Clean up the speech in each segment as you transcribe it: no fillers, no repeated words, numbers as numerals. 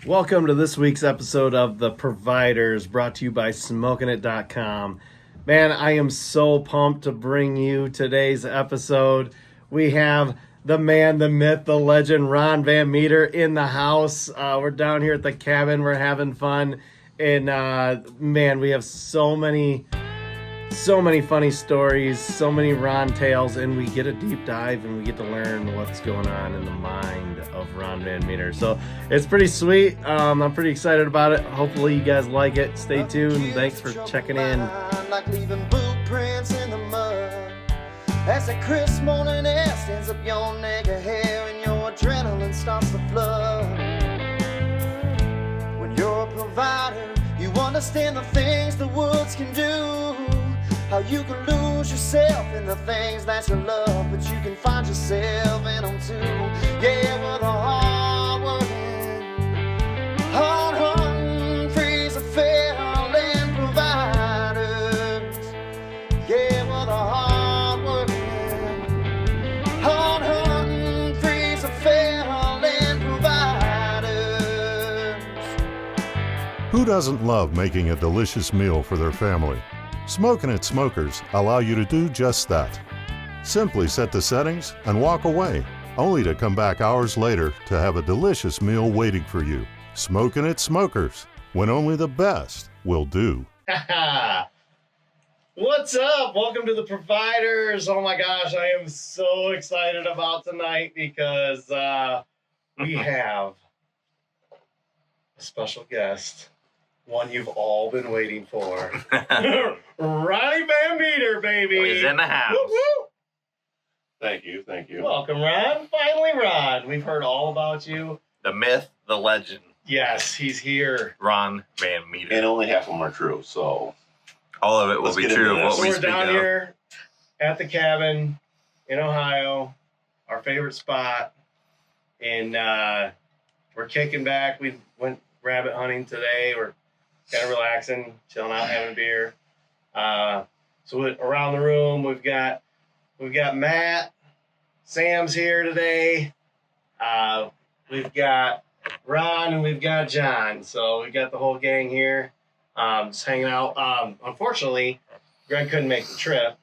Welcome to this week's episode of The Providers, brought to you by SmokingIt.com. Man, I am so pumped to bring you today's episode. We have the man, the myth, the legend, Ron VanMeter in the house. We're down here at the cabin. We're having fun. And man, we have so many funny stories, so many Ron tales, and we get a deep dive and we get to learn what's going on in the mind of Ron VanMeter. So it's pretty sweet. I'm pretty excited about it. Hopefully you guys like it. Stay tuned. Thanks for checking in. Like leaving boot prints in the mud. As that crisp morning air stands up your neck of hair and your adrenaline starts to flood. When you're a provider, you understand the things the woods can do. How you can lose yourself in the things that you love, but you can find yourself in them too. Yeah, we're the hard-hunting, freeze of failing providers. Yeah, we're the hard-hunting, freeze of failing providers. Who doesn't love making a delicious meal for their family? Smoking It Smokers allow you to do just that. Simply set the settings and walk away, only to come back hours later to have a delicious meal waiting for you. Smoking It Smokers, when only the best will do. What's up? Welcome to The Providers. Oh my gosh, I am so excited about tonight because we have a special guest. One you've all been waiting for. Ronnie VanMeter, baby. He's in the house. Woo, woo. Thank you. Welcome, Ron. Finally, Ron. We've heard all about you. The myth, the legend, Yes, he's here. Ron VanMeter. And only half of them are true, so All of it will Let's be get true into of this. what we We're speak down of. here at the cabin in Ohio, our favorite spot. And we're kicking back. We went rabbit hunting today. We're kind of relaxing, chilling out, having a beer. Around the room, we've got Matt. Sam's here today. We've got Ron and we've got John. So we got the whole gang here, just hanging out. Unfortunately, Greg couldn't make the trip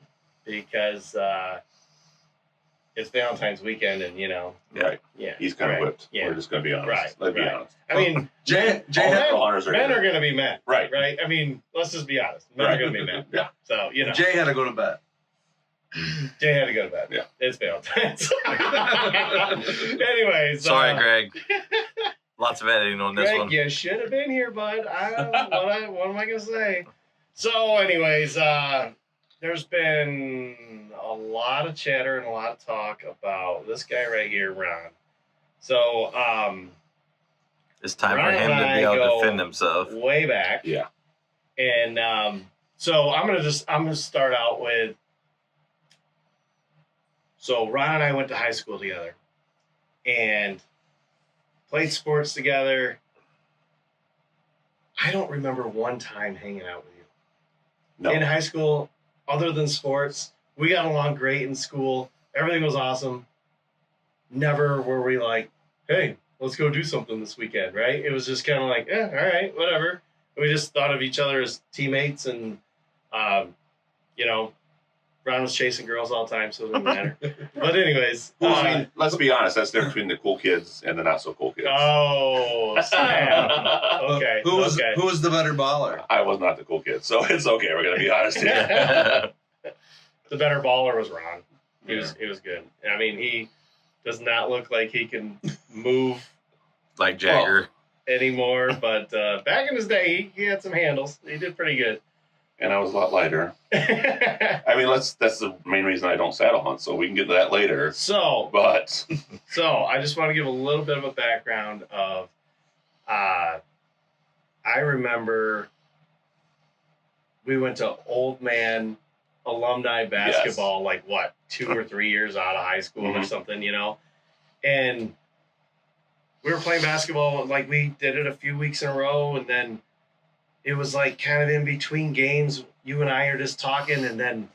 because it's Valentine's weekend, and right. yeah, He's kind of right, whipped. yeah. We're just going to be honest. Right, Let's be right. honest. I mean, Jay hunters men are going to be men, Right. Right. I mean, let's just be honest. Men are going to be men. Yeah. So Jay had to go to bed. Jay had to go to bed. Yeah. It's Valentine's. Anyways. Sorry, Greg. Lots of editing on this Greg, one. you should have been here, bud. What am I going to say? So, anyways, there's been a lot of chatter and a lot of talk about this guy right here, Ron. So, It's time Ron for him and to I be able go to defend himself. way back. Yeah. And so I'm gonna start out with. So Ron and I went to high school together, and played sports together. I don't remember one time hanging out with you No. in high school, other than sports. We got along great in school. Everything was awesome. Never were we like, hey, let's go do something this weekend, right? It was just kind of like, all right, whatever. We just thought of each other as teammates, and, Ron was chasing girls all the time, so it didn't matter. But anyways. Well, I mean, let's be honest. That's the difference between the cool kids and the not so cool kids. Oh, snap. Okay. Who was the better baller? I was not the cool kid, so it's okay. We're going to be honest here. The better baller was Ron. He was good. I mean, he does not look like he can move Like Jagger. anymore, but back in his day, he had some handles. He did pretty good. And I was a lot lighter. I mean, that's the main reason I don't saddle hunt, so we can get to that later. So But I just want to give a little bit of a background of, I remember we went to Old Man alumni basketball, like 2 or 3 years out of high school or something, and we were playing basketball, like we did it a few weeks in a row, and then it was like kind of in between games, you and I are just talking, and then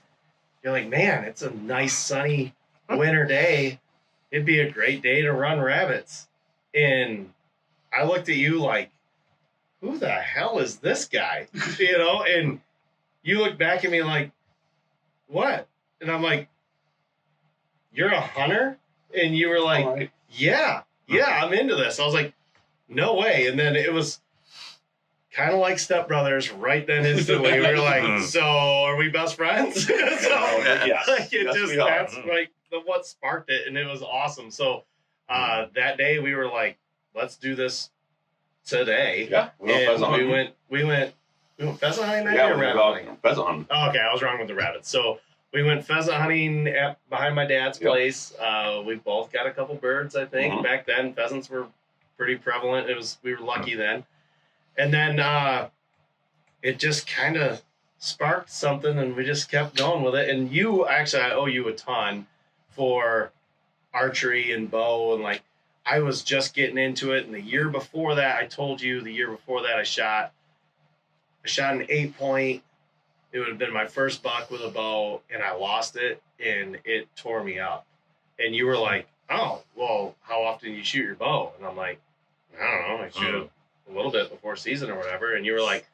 you're like, man, it's a nice sunny winter day. It'd be a great day to run rabbits. And I looked at you like, who the hell is this guy? You know, and you looked back at me like, what? And I'm like, you're a hunter? And you were like, Right. yeah, I'm into this. I was like, no way. And then it was kind of like Step Brothers right then instantly. We were like, so are we best friends? So Yes. like it Yes, just, we are. that's like what sparked it. And it was awesome. So that day we were like, let's do this today. Yeah. We went pheasant And hunting. we went pheasant hunting that Yeah, day or we rabbit went hunting? pheasant hunting. Oh, okay, I was wrong with the rabbits. So we went pheasant hunting behind my dad's Yep. place. We both got a couple birds, I think. Mhm. Back then, pheasants were pretty prevalent. We were lucky then. And then it just kind of sparked something, and we just kept going with it. And you, actually, I owe you a ton for archery and bow, and like I was just getting into it. And the year before that, I told you the year before that I shot an 8-point. It would have been my first buck with a bow, and I lost it, and it tore me up. And you were like, oh, well, how often do you shoot your bow? And I'm like, I don't know. I shoot it a little bit before season or whatever. And you were like,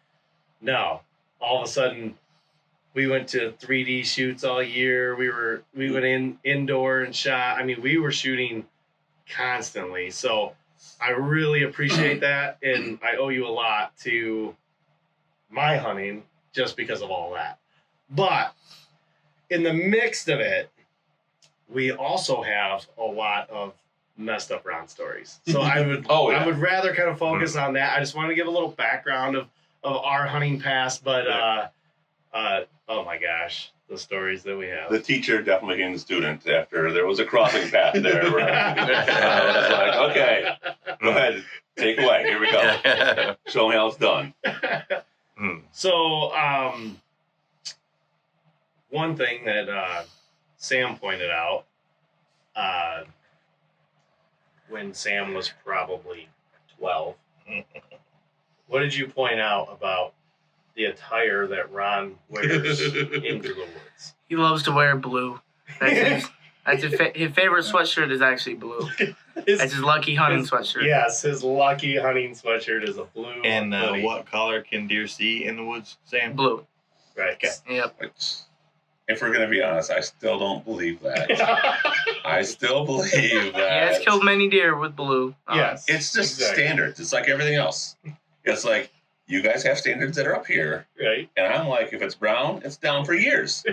no. All of a sudden, we went to 3D shoots all year. We went indoor and shot. I mean, we were shooting constantly. So I really appreciate that, and I owe you a lot to my hunting just because of all that. But in the mix of it, we also have a lot of messed up round stories. So I would I would rather kind of focus on that. I just want to give a little background of our hunting past, but oh my gosh, the stories that we have. The teacher definitely became the student after there was a crossing path there. Where I was like, okay, go ahead, take away. Here we go. Show me how it's done. So, one thing that Sam pointed out when Sam was probably 12, what did you point out about the attire that Ron wears into the woods? He loves to wear blue. That's his favorite sweatshirt is actually blue. That's his lucky hunting sweatshirt. Yes, his lucky hunting sweatshirt is a blue. And hoodie. what color can deer see in the woods, Sam? Blue. Right. Okay. Yep. Which, if we're going to be honest, I still don't believe that. I still believe He that. has killed many deer with blue. Yes. It's just exactly. standards. It's like everything else. It's like, you guys have standards that are up here. Right. And I'm like, if it's brown, it's down for years.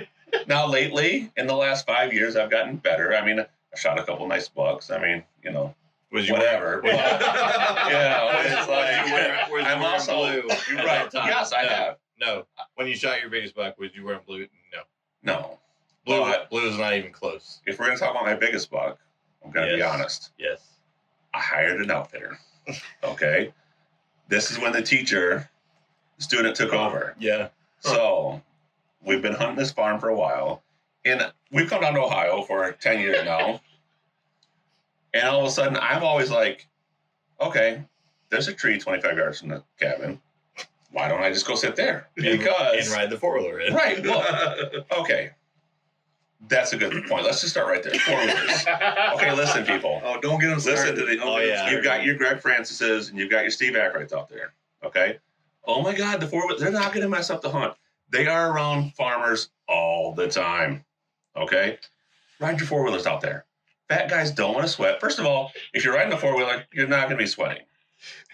Now, lately, in the last 5 years, I've gotten better. I mean, I shot a couple nice bucks. I mean, you know, Was you whatever. But, it's like, I'm also, blue? you're right. Yes, I have. No. When you shot your biggest buck, was you wearing blue? No. No. Blue, But blue is not even close. if we're going to talk about my biggest buck, I'm going to be Yes. honest. Yes. I hired an outfitter. Okay. This is when the student took over. Yeah. So we've been hunting this farm for a while. And we've come down to Ohio for 10 years now. And all of a sudden, I'm always like, okay, there's a tree 25 yards from the cabin. Why don't I just go sit there? Because. And ride the four-wheeler in. Right. Look. Okay. That's a good point. Let's just start right there. 4 wheelers. Okay, listen, people. Oh, don't get them started. Listen to the. Oh, yeah. You've got your Greg Francis's and you've got your Steve Ackrights out there. Okay. Oh my God, the 4 wheelers, they're not going to mess up the hunt. They are around farmers all the time. Okay. Ride your 4 wheelers out there. Fat guys don't want to sweat. First of all, if you're riding a 4 wheeler, you're not going to be sweating.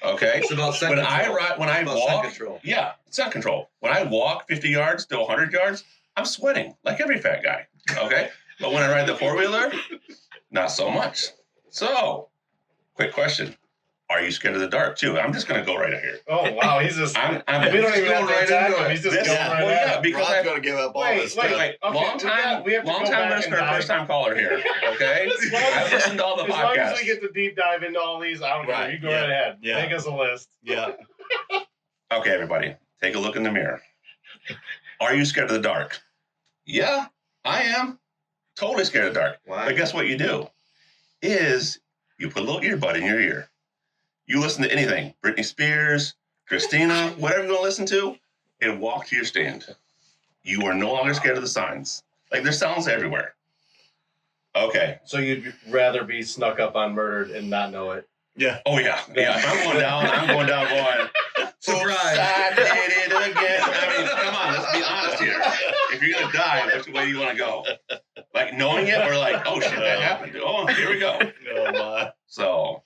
Okay. It's about scent When control. I It's about walk, scent control. yeah, it's scent control. When I walk 50 yards to 100 yards, I'm sweating like every fat guy. Okay. But when I ride the 4-wheeler, not so much. So, quick question. Are you scared of the dark too? I'm just going to go right here. Oh, wow. He's just. I'm we don't just even have going to right attack into him. it. He's just This- going right well, at yeah, it. because Ron's going to give up all this stuff. Wait, Okay, long time, we have to long go time back listener, and dive. first time caller here. Okay, As long as- I've listened to all the As long as podcasts. we get to deep dive into all these, I don't care. Right, You go yeah, right ahead. yeah. Make us a list. Yeah. Okay, everybody, take a look in the mirror. Are you scared of the dark? Yeah, I am. Totally scared of the dark. Why? But guess what you do? Is you put a little earbud in your ear. You listen to anything, Britney Spears, Christina, whatever you want to listen to, and walk to your stand. You are no longer scared of the signs. Like, there's sounds everywhere. Okay. So you'd rather be snuck up on murdered and not know it? Yeah. Oh yeah. If I'm going down, I'm going down going. Surprise. I did it again. I mean, come on, let's be honest here. If you're gonna die, which way do you want to go? Like knowing it, or like, oh shit, that happened. Oh, here we go. Oh my. So,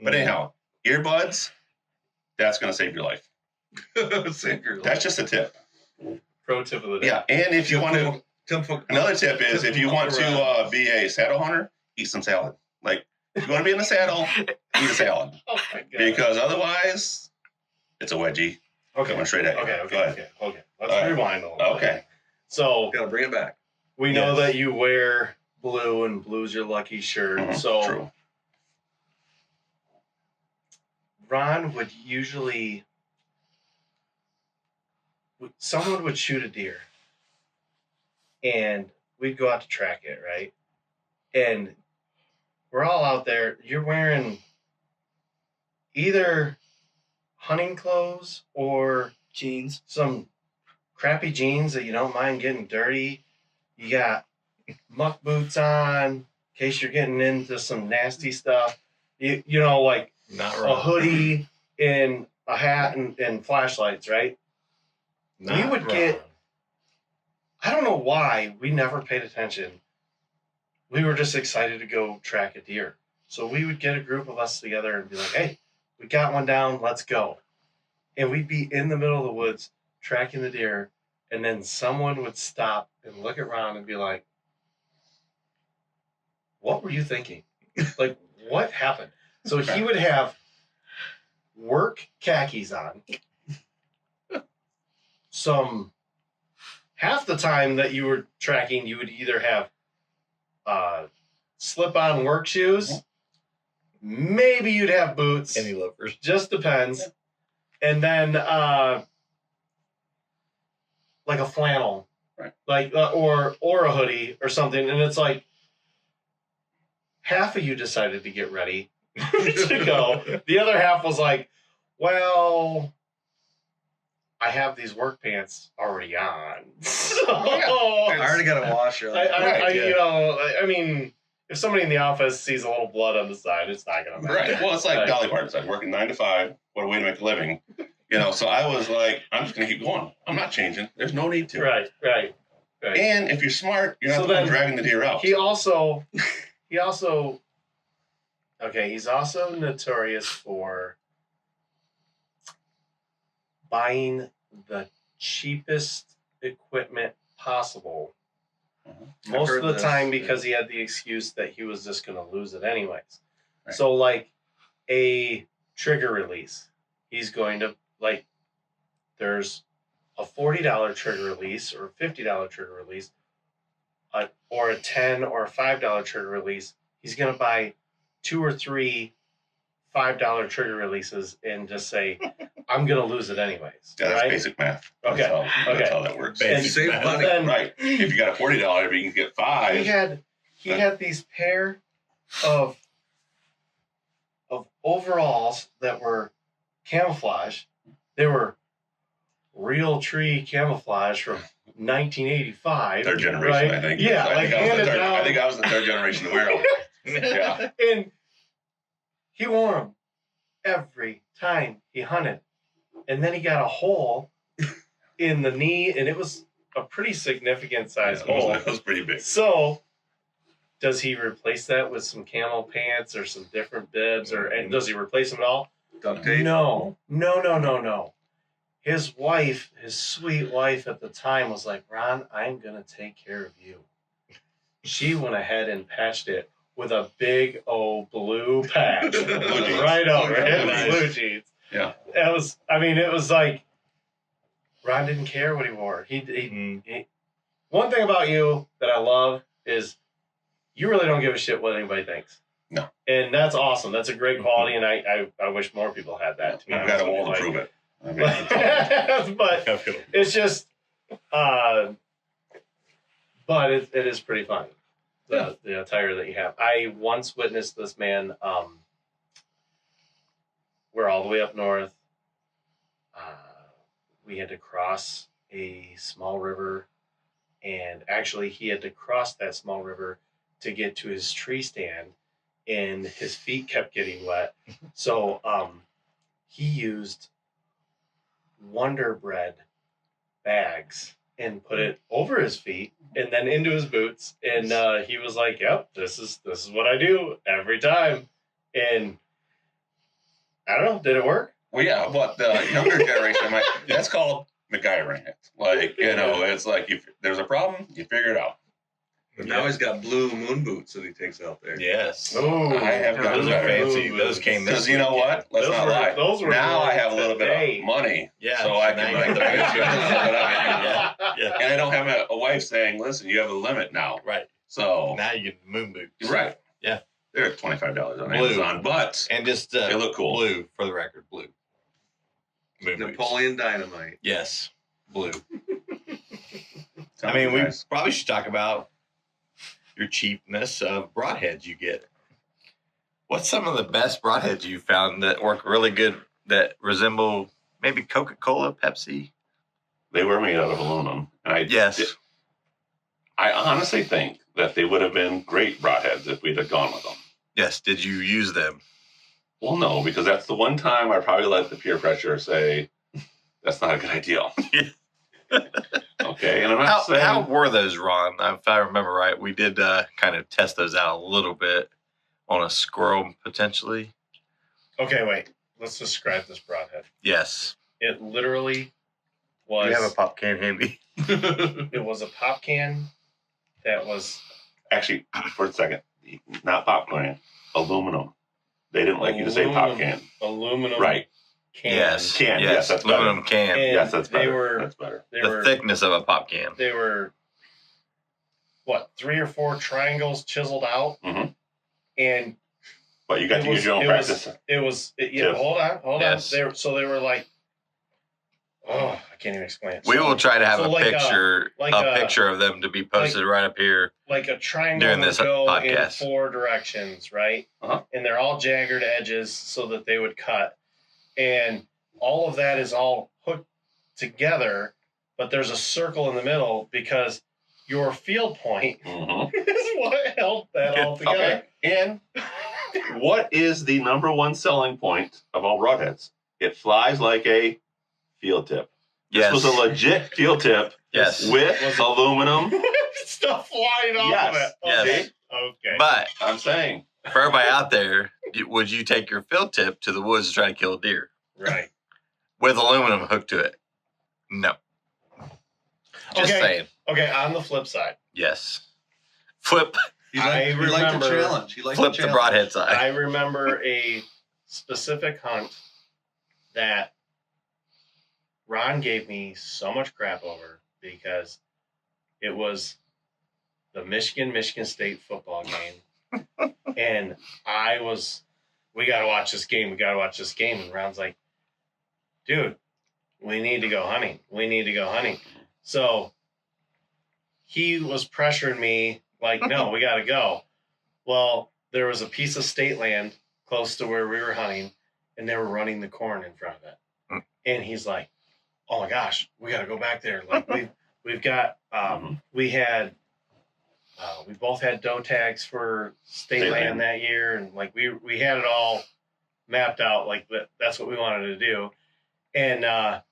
but anyhow, earbuds, that's gonna save your life. Save your life. That's just a tip. Pro tip of the day. Yeah, and if you want to, another tip is if you want to be a saddle hunter, eat some salad. Like if you want to be in the saddle, eat a salad Oh my god. because otherwise, it's a wedgie coming straight at you. Go ahead. Okay. Let's All right. rewind a little bit. Okay. So Gotta bring it back. we know Yes. that you wear blue, and blue's your lucky shirt. Mhm, So true. Ron would usually, someone would shoot a deer, and we'd go out to track it, right? And we're all out there. You're wearing either hunting clothes or Jeans. some crappy jeans that you don't mind getting dirty. You got muck boots on in case you're getting into some nasty stuff. You know, like Not a wrong. hoodie and a hat and flashlights, right? Not we would wrong. get- I don't know why we never paid attention. We were just excited to go track a deer. So we would get a group of us together and be like, hey, we got one down, let's go. And we'd be in the middle of the woods tracking the deer, and then someone would stop and look at Ron and be like, what were you thinking? Like, what happened? So he would have work khakis on. Half the time that you were tracking, you would either have slip-on work shoes, maybe you'd have boots, Any loafers. just depends, and then like a flannel, Right. like or a hoodie or something, and it's like half of you decided to get ready to go. The other half was like, well, I have these work pants already on. So, I already got a washer. I mean, if somebody in the office sees a little blood on the side, it's not going to matter. Right. Well, it's like Right. Dolly Parton said, working 9 to 5. What a way to make a living. So I was like, I'm just going to keep going. I'm not changing. There's no need to. Right. And if you're smart, you're not So the one then dragging the deer out. He's also notorious for buying the cheapest equipment possible. Mhm. Most I've of heard the this. time because he had the excuse that he was just going to lose it anyways. Right. So like a trigger release, he's going to there's a $40 trigger release or a $50 trigger release, or a $10 or a $5 trigger release. He's going to buy 2 or 3 $5 trigger releases and just say, I'm going to lose it anyways. Yeah, that's right? basic math. Okay. That's how that works. Basic Save math. money. Then Right. If you got a $40, but you can get 5. he had these pair of overalls that were camouflage. They were real tree camouflage from 1985. Third generation, right? I think. Yeah, I think handed down. I think I was the third generation to wear them. Yeah. And he wore them every time he hunted. And then he got a hole in the knee, and it was a pretty significant size hole. It was pretty big. So, does he replace that with some camel pants or some different bibs, and does he replace them at all? Duct tape. No. His wife, his sweet wife at the time, was like, Ron, I'm going to take care of you. She went ahead and patched it with a big old blue patch right over it. Nice. Blue jeans. Yeah. It was like, Ron didn't care what he wore. Mm. One thing about you that I love is you really don't give a shit what anybody thinks. No. And that's awesome. That's a great quality, and I wish more people had that. To be I've got a honest wall to with prove you. it. I mean, it's all- but it's just, but it is pretty fun. The attire that you have. I once witnessed this man. We're all the way up north. We had to cross a small river, and actually he had to cross that small river to get to his tree stand. and his feet kept getting wet. So he used Wonder Bread bags and put it over his feet and then into his boots. And he was like, "Yep, this is what I do every time." And I don't know, did it work? Well, yeah, but the younger generation, that's called MacGyvering it. Like, it's like there's a problem, you figure it out. But now he's got blue moon boots that he takes out there. Yes. Oh, I have got Those are better. fancy. Those came this Because you know weekend. what? Let's Those not were- lie. those were Now I born have a little today. bit of money, Yeah. so I now can you buy got the Yeah. Yeah. And I don't have a wife saying, "Listen, you have a limit now." Right. So Now you get moon boots. you're right. Yeah. They're $25 on Blue. Amazon, but And just they look cool. blue for the record. Blue. Moon boots. Napoleon Dynamite. Yes. Blue. Tell I mean, me, we guys. probably should talk about your cheapness of broadheads you get. What's some of the best broadheads you found that work really good that resemble maybe Coca-Cola, Pepsi? They were made out of aluminum, and Yes. I honestly think that they would have been great broadheads if we'd have gone with them. Yes. Did you use them? Well, no, because that's the one time I probably let the peer pressure say that's not a good idea. Okay, and I'm not saying How were those, Ron? If I remember right, we did kind of test those out a little bit on a squirrel potentially. Okay, wait. Let's describe this broadhead. Yes. It literally was. You have a pop can handy. It was a pop can that was actually for a second, not popcorn, aluminum. They didn't like you to say pop can, aluminum right? can. Yes. Can, yes, that's better. aluminum can. And Yes, that's they better. were That's better. they The were thickness of a pop can. they were what 3 or 4 triangles chiseled out, Mhm. and But you got it to was- use your own it practice. yeah. Tip. Hold on. Yes. They were like, oh, I can't even explain it. We So- will try to have so a like picture, like a picture of them to be posted right up here. like a triangle During would this go in podcast. 4 directions, right? Uh-huh. And they're all jagged edges so that they would cut. And all of that is all hooked together, but there's a circle in the middle because your field point Mhm. is what held that all together. Okay. And what is the number one selling point of all broadheads? It flies like a field tip. Yes. This was a legit field tip Yes. with Was it- aluminum. Stuff flying off Yes. of it. Yes. Okay. Okay. But I'm saying. for everybody out there, would you take your field tip to the woods to try to kill a deer Right. with aluminum hooked to it? No. Just Okay. saying. Okay. On the flip side, Yes. Flip He liked the remember- challenge. He liked flip the the challenge. broadhead side. I remember a specific hunt that Ron gave me so much crap over because it was the Michigan State football game. And we got to watch this game. We got to watch this game. And Ron's like, dude, we need to go hunting. We need to go hunting. So he was pressuring me like, no, we got to go. Well, there was a piece of state land close to where we were hunting, and they were running the corn in front of it. And he's like, "Oh my gosh, we got to go back there." Like we've got we both had doe tags for state land that year, and like we had it all mapped out. Like that's what we wanted to do, and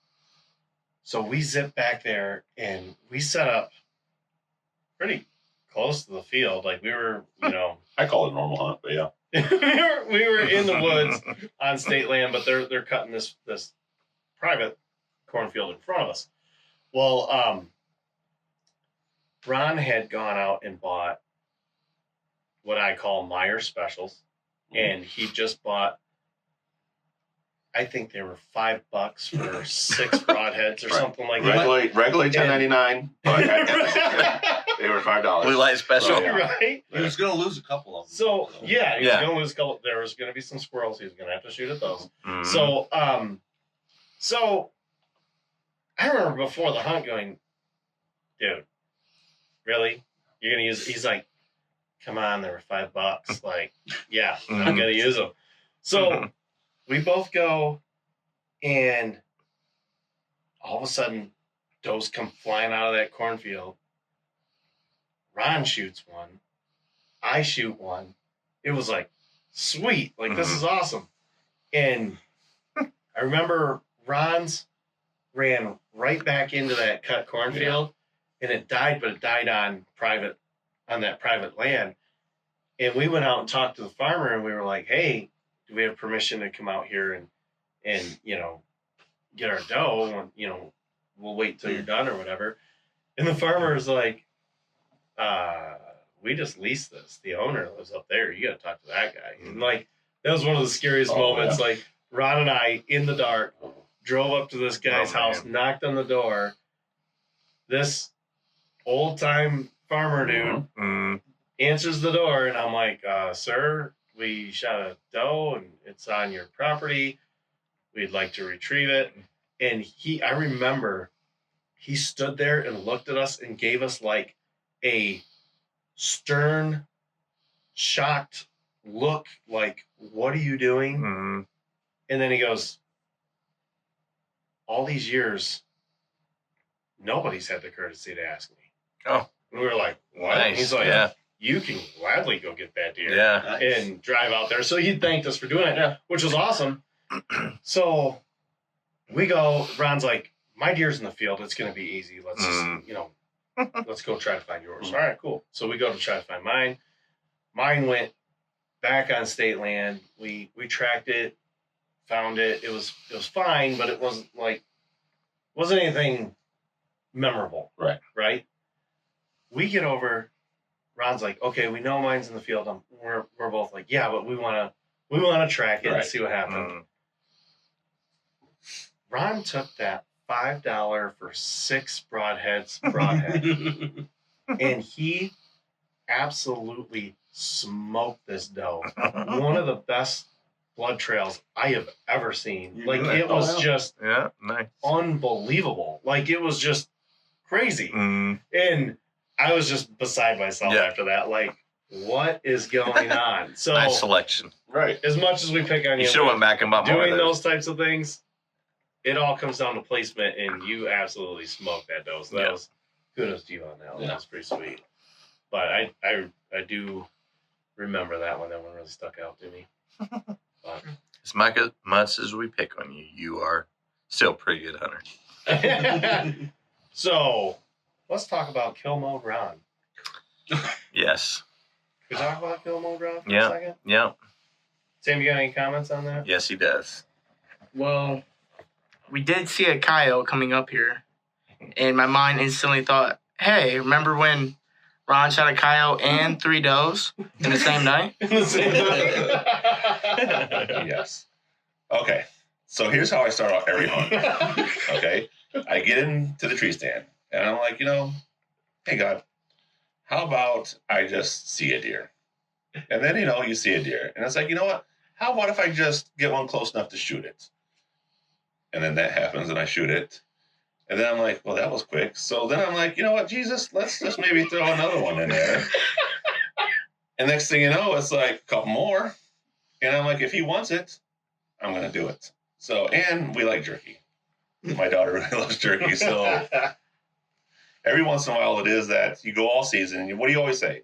so we zipped back there and we set up pretty close to the field. Like we were, I call it a normal hunt, but yeah. we were in the woods on state land, but they're cutting this private cornfield in front of us. Well, Ron had gone out and bought what I call Meyer specials, and he just bought. I think they were $5 for 6 broadheads or Right. something like that. Regularly $10.99, but they were $5. Blue light special. Right. Right? He was going to lose a couple of them. So yeah, he was Yeah. going to lose a couple. There was going to be some squirrels. He was going to have to shoot at those. Mhm. So I remember before the hunt going, dude, really? You're going to use, he's like, come on, there were $5. Like, yeah, I'm going to use them. So we both go, and all of a sudden, does come flying out of that cornfield. Ron shoots one. I shoot one. It was like sweet. Like, this is awesome. And I remember Ron's ran right back into that cut cornfield, and it died, but it died on that private land. And we went out and talked to the farmer, and we were like, hey, do we have permission to come out here and get our dough? And, we'll wait till you're done or whatever. And the farmer was like, we just leased this. The owner lives up there. You got to talk to that guy. And like, that was one of the scariest moments. Yeah. Like, Ron and I, in the dark, drove up to this guy's house, knocked on the door. This old-time farmer dude answers the door, and I'm like, sir, we shot a doe, and it's on your property. We'd like to retrieve it. And I remember he stood there and looked at us and gave us like a stern, shocked look, like, what are you doing? Mm-hmm. And then he goes, all these years, nobody's had the courtesy to ask me. Oh. And we were like, what? Nice. And he's like, you can gladly go get that deer and drive out there. So he thanked us for doing it, which was awesome. So we go, Ron's like, my deer's in the field. It's going to be easy. Let's just, let's go try to find yours. All right, cool. So we go to try to find mine. Mine went back on state land. We tracked it, found it. It was fine, but it wasn't anything memorable. Right. We get over. Ron's like, okay, we know mine's in the field. We're both like, yeah, but we want to track it and see what happens. Ron took that $5 for 6 broadheads, and he absolutely smoked this doe. One of the best blood trails I have ever seen. Like, it was just unbelievable. Like, it was just crazy. And I was just beside myself after that. Like, what is going on? So nice selection. Right. As much as we pick on you, should have went back and bought more doing those types of things, it all comes down to placement, and you absolutely smoked that doe. So that was kudos to you on that one. That was pretty sweet. But I do remember that one. That one really stuck out to me. But as much as we pick on you, you are still a pretty good hunter. So let's talk about Kill Mode Ron. Yes. Can we talk about Kill Mode Ron for a second? Yeah. Sam, you got any comments on that? Yes, he does. Well, we did see a coyote coming up here, and my mind instantly thought, hey, remember when Ron shot a coyote and 3 does in the same night? Yes. Okay. So here's how I start out every hunt. Okay. I get into the tree stand, and I'm like, hey, God, how about I just see a deer? And then, you see a deer. And it's like, you know what? How about if I just get one close enough to shoot it? And then that happens, and I shoot it. And then I'm like, well, that was quick. So then I'm like, you know what, Jesus, let's just maybe throw another one in there. And next thing you know, it's like a couple more. And I'm like, if he wants it, I'm going to do it. So, and we like jerky. My daughter really loves jerky. So every once in a while it is that you go all season. And what do you always say?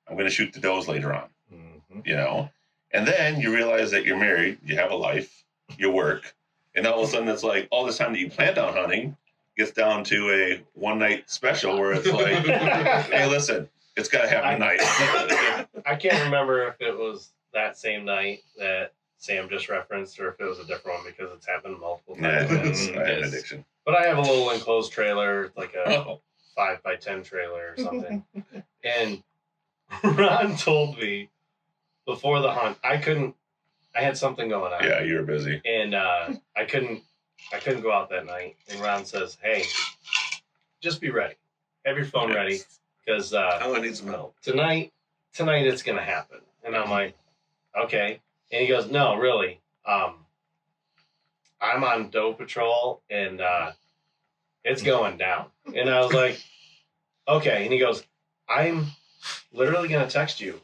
I'm going to shoot the does later on. Mm-hmm. And then you realize that you're married, you have a life, you work. And all of a sudden it's like all this time that you planned on hunting gets down to a one-night special where it's like, hey, listen, it's got to happen tonight. I can't remember if it was that same night that Sam just referenced or if it was a different one because it's happened multiple times. I had an addiction. But I have a little enclosed trailer, like a 5x10 trailer or something. And Ron told me before the hunt, I had something going on. Yeah, you were busy. And I couldn't go out that night. And Ron says, hey, just be ready. Have your phone ready. Because I need some help. Tonight it's going to happen. And I'm like, okay. And he goes, no, really. I'm on doe patrol, and it's going down. And I was like, okay. And he goes, I'm literally going to text you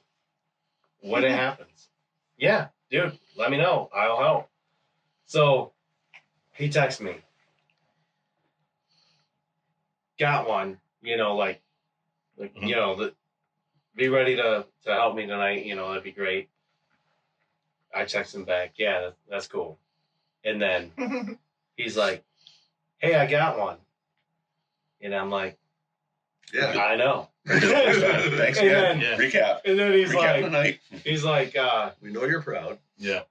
when it happens. Yeah, dude, let me know. I'll help. So he texts me. Got one, be ready to help me tonight. That'd be great. I text him back, yeah, that's cool. And then he's like, hey, I got one. And I'm like, Yeah. I know. Thanks And again. then- Recap. And then he's Recap of the night. like, We know you're proud. Yeah.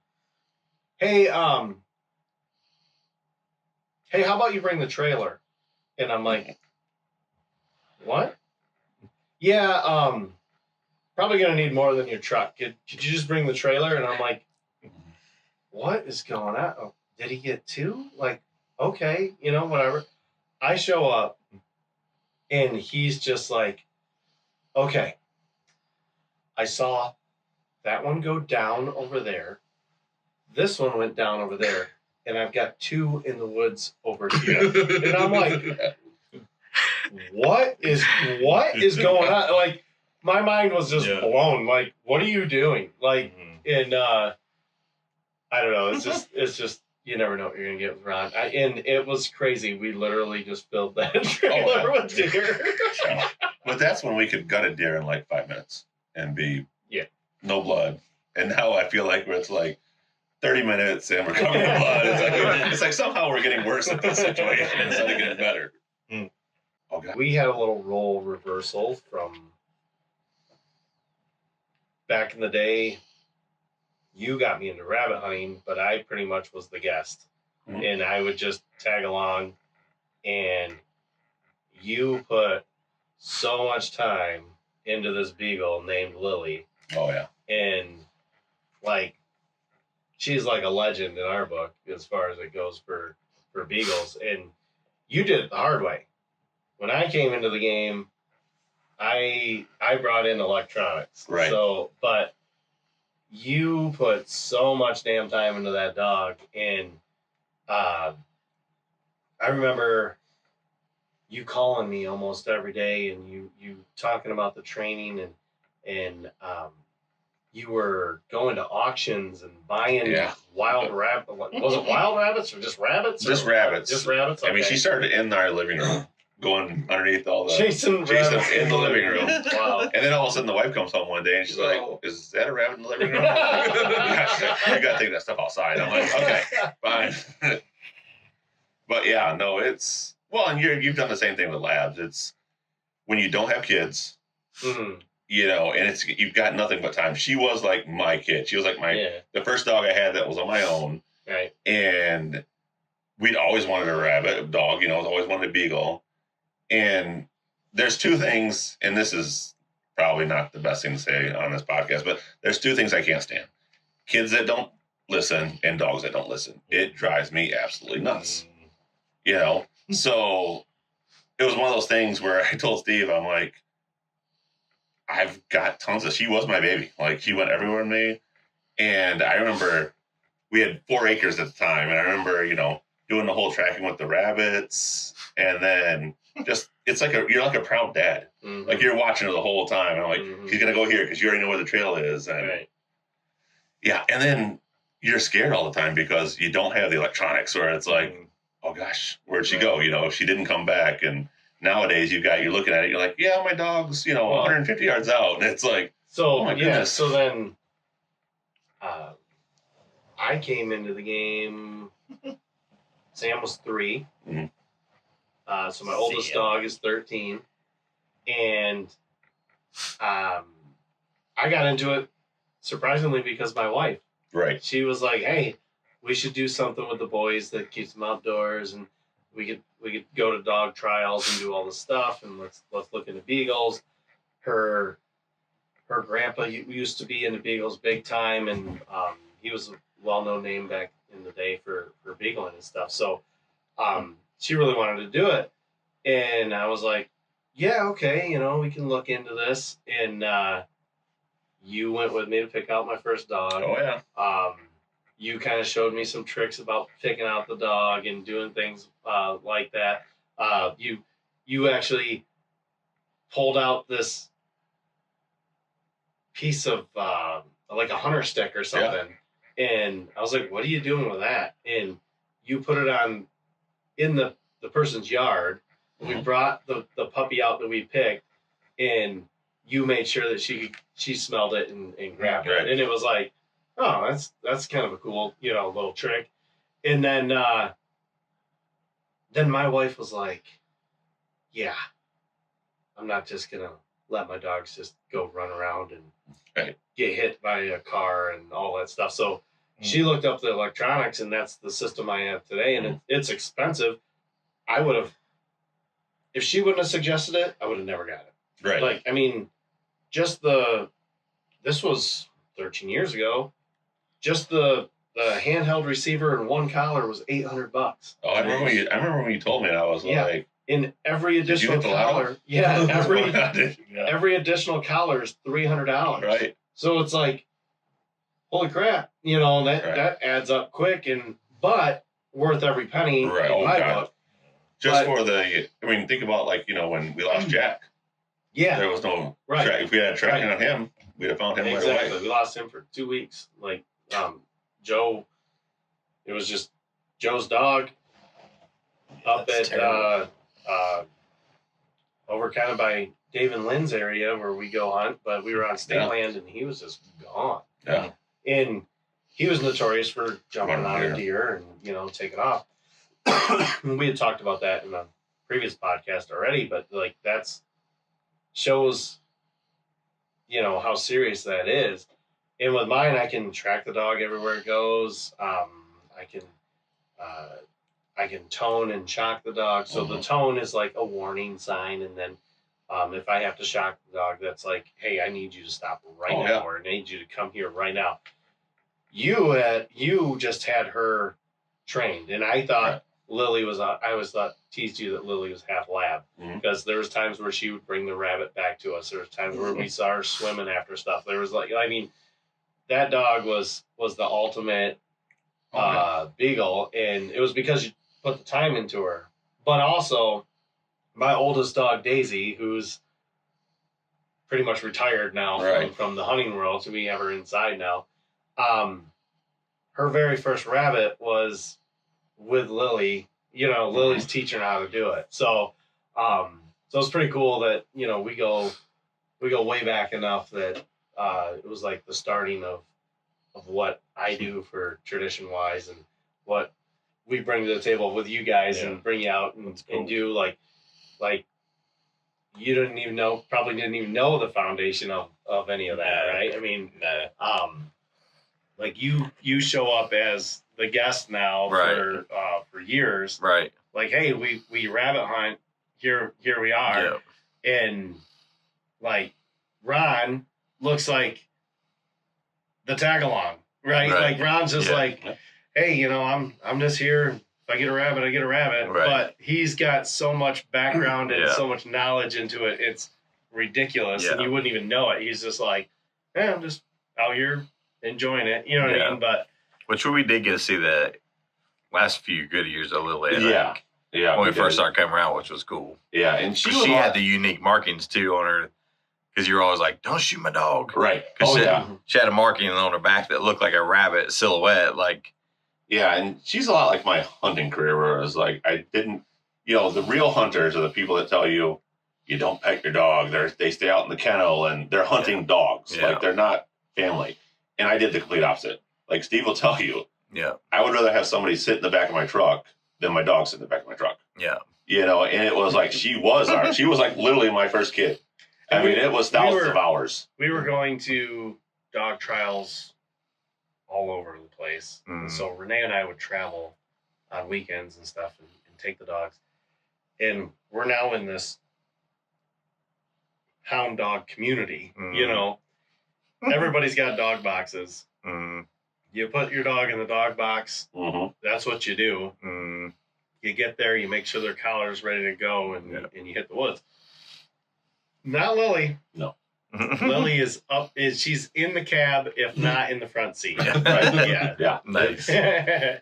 hey, how about you bring the trailer? And I'm like, what? Yeah, probably gonna need more than your truck. Could you just bring the trailer? And I'm like, what is going on? Oh, did he get two? Like, okay, whatever. I show up and he's just like, okay, I saw that one go down over there. This one went down over there. And I've got two in the woods over here. And I'm like, what is going on? Like, my mind was just blown. Like, what are you doing? Like, and I don't know. It's just you never know what you're gonna get with Ron. And it was crazy. We literally just filled that trailer with deer. But that's when we could gut a deer in like 5 minutes and be no blood. And now I feel like it's like 30 minutes and we're covered in blood. It's like somehow we're getting worse at this situation instead of getting better. Oh, God. We had a little role reversal from back in the day. You got me into rabbit hunting, but I pretty much was the guest. Mhm. And I would just tag along. And you put so much time into this beagle named Lily. Oh, yeah. And, like, she's like a legend in our book as far as it goes for beagles. And you did it the hard way. When I came into the game, I brought in electronics. Right. So, but you put so much damn time into that dog. And I remember you calling me almost every day and you talking about the training and you were going to auctions and buying wild rabbit. Was it wild rabbits or just rabbits? Just rabbits. Just rabbits. Okay. I mean, she started in our living room, going underneath all the chasing rabbits in the living room. Wow. And then all of a sudden the wife comes home one day and she's like, is that a rabbit in the living room? You got to take that stuff outside. I'm like, okay, fine. But yeah, no, it's, well, and you've done the same thing with labs. It's when you don't have kids, and it's, you've got nothing but time. She was like my kid. She was like the first dog I had that was on my own. Right. And we'd always wanted a dog, always wanted a beagle. And there's two things, and this is probably not the best thing to say on this podcast, but there's two things I can't stand. Kids that don't listen and dogs that don't listen. It drives me absolutely nuts. So it was one of those things where I told Steve, I'm like, I've got tons of, she was my baby. Like, she went everywhere with me. And I remember we had 4 acres at the time. And I remember, doing the whole tracking with the rabbits. And then just, it's like you're like a proud dad. Mm-hmm. Like, you're watching her the whole time. And I'm like, he's going to go here because you already know where the trail is. And yeah. And then you're scared all the time because you don't have the electronics, where it's like, oh gosh, where'd she go? If she didn't come back. And nowadays you're looking at it, you're like, yeah, my dog's, 150 yards out. And it's like, so, oh my goodness. So then I came into the game, Sam was 3. Mm-hmm. So my oldest dog is 13. And I got into it surprisingly because my wife. Right. She was like, hey, we should do something with the boys that keeps them outdoors, and we could go to dog trials and do all this stuff, and let's look into beagles. Her grandpa used to be into beagles big time, and he was a well-known name back in the day for beagling and stuff. So she really wanted to do it, and I was like, yeah, okay, we can look into this. And you went with me to pick out my first dog. Oh yeah. You kind of showed me some tricks about picking out the dog and doing things like that. You actually pulled out this piece of like a hunter stick or something. Yeah. And I was like, what are you doing with that? And you put it on in the person's yard. Mm-hmm. We brought the puppy out that we picked, and you made sure that she smelled it and grabbed it. And it was like, oh, that's kind of a cool, little trick. And then my wife was like, yeah, I'm not just going to let my dogs just go run around and get hit by a car and all that stuff. So she looked up the electronics, and that's the system I have today, and it's expensive. I would have, if she wouldn't have suggested it, I would have never got it. Right. Like, I mean, just this was 13 years ago, just the handheld receiver and one collar was $800. Oh, I remember when you told me, and I was like, in every additional collar, every additional collar is $300. Right. So it's like, holy crap, that adds up quick, but worth every penny in my book. Just for think about when we lost Jack. Yeah. There was no track. If we had tracking on him, we'd have found him right away. We lost him for 2 weeks. Like, Joe, it was just Joe's dog up at over kind of by Dave and Lynn's area where we go hunt, but we were on state land and he was just gone. Yeah. And he was notorious for jumping on a deer and, taking off. We had talked about that in a previous podcast already, but like that's shows, how serious that is. And with mine, I can track the dog everywhere it goes. I can tone and shock the dog. So the tone is like a warning sign. And then if I have to shock the dog, that's like, hey, I need you to stop right now, or I need you to come here right now. You just had her trained. And I thought Lily was, I always teased you that Lily was half lab, because there was times where she would bring the rabbit back to us. There was times where we saw her swimming after stuff. There was that dog was the ultimate beagle, and it was because you put the time into her. But also, my oldest dog, Daisy, who's pretty much retired now from the hunting world, so we have her inside now. Her very first rabbit was with Lily. Lily's teaching her how to do it. So it's pretty cool that we go way back enough that it was like the starting of what I do for tradition wise and what we bring to the table with you guys and bring you out and do like you probably didn't even know the foundation of any of that, right? I mean, like you show up as the guest now for years, right? Like, hey, we rabbit hunt here we are, and like Ron looks like the tag along, right? Like Ron's just like, hey, I'm just here. If I get a rabbit, I get a rabbit. Right. But he's got so much background and so much knowledge into it. It's ridiculous, and you wouldn't even know it. He's just like, I'm just out here enjoying it. You know what I mean? But which we did get to see the last few good years a little later. Yeah. When we first started coming around, which was cool. Yeah, and she had the unique markings too on her, because you're always like, "Don't shoot my dog." Right. She had a marking on her back that looked like a rabbit silhouette. Like, yeah, and she's a lot like my hunting career, where it was like I didn't, the real hunters are the people that tell you don't pet your dog. They stay out in the kennel and they're hunting dogs. Yeah. Like they're not family. And I did the complete opposite. Like Steve will tell you, I would rather have somebody sit in the back of my truck than my dog sit in the back of my truck. Yeah. And it was like she was like literally my first kid. I mean, it was thousands of hours. We were going to dog trials all over the place. So Renee and I would travel on weekends and stuff and take the dogs. And we're now in this hound dog community, Everybody's got dog boxes. You put your dog in the dog box. That's what you do. You get there, you make sure their collar's ready to go, and you hit the woods. Not Lily. No. Lily is up. She's in the cab, if not in the front seat. Right? Yeah. Nice.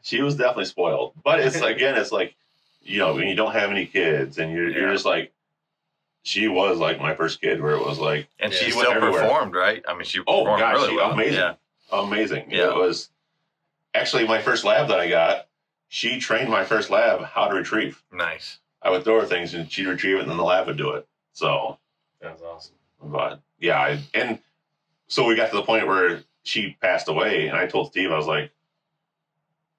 She was definitely spoiled. But it's like when you don't have any kids and you're just like, she was like my first kid, where it was like, and she still performed, right? I mean, she performed really well. Amazing. Amazing. Yeah. It was actually my first lab that I got. She trained my first lab how to retrieve. Nice. I would throw her things and she'd retrieve it, and then the lab would do it. So that was awesome. But and so we got to the point where she passed away, and I told Steve, I was like,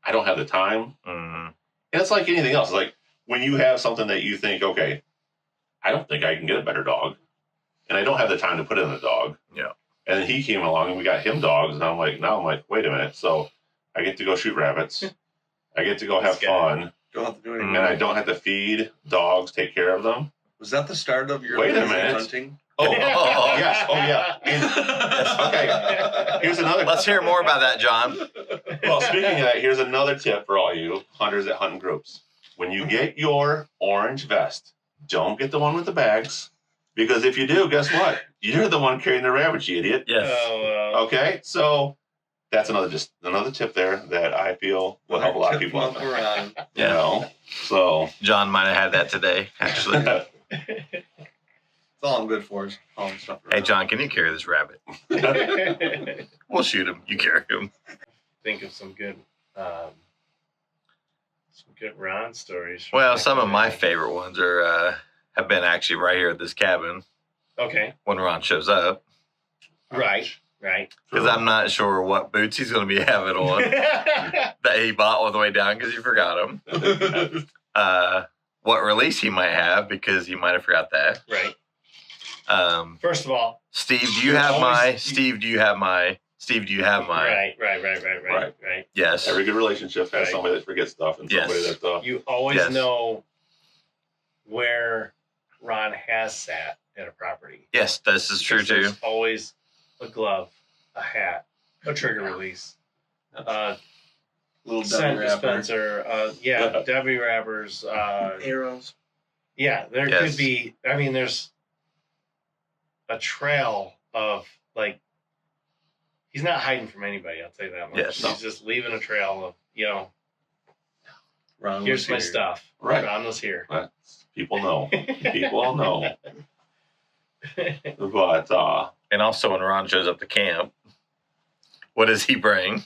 I don't have the time. Mm-hmm. And it's like anything else. It's like when you have something that you think, okay, I don't think I can get a better dog, and I don't have the time to put in a dog. Yeah. And then he came along, and we got him dogs, and I'm like, wait a minute. So I get to go shoot rabbits. I get to go have fun. Don't have to do anything. And I don't have to feed dogs, take care of them. Was that the start of your Wait a laser minute. hunting? Oh, yes. Oh, yeah. Okay. Here's another. Let's hear more about that, John. Well, speaking of that, here's another tip for all you hunters that hunt in groups. When you get your orange vest, don't get the one with the bags. Because if you do, guess what? You're the one carrying the rabbit, you idiot. Yes. Okay, so that's another tip there that I feel will help a lot of people out there. Around. You know, so John might have had that today, actually. It's all I'm good for is hauling stuff around. Hey, John, can you carry this rabbit? We'll shoot him. You carry him. Think of some good Ron stories. Well, some of my favorite ones are have been actually right here at this cabin Okay. when Ron shows up. Right. Because I'm not sure what boots he's going to be having on that he bought on the way down because he forgot them. What release he might have because he might have forgot that. Right. First of all, Steve, do you have my? Steve, do you have my? Steve, do you have my? Right. Yes. Every good relationship has Right. somebody that forgets stuff and somebody Yes. that You always Yes. know where Ron has sat at a property. Yes, this is true too. There's always a glove, a hat, a trigger release, Little scent dummy wrapper. dispenser, Debbie wrappers, Arrows. yeah, there Yes. could be. I mean, there's a trail of like. He's not hiding from anybody. I'll tell you that much. Yes. He's just leaving a trail of Ron here's was my here. stuff. Right. Ron was here. people know. People all know. But And also when Ron shows up to camp, what does he bring?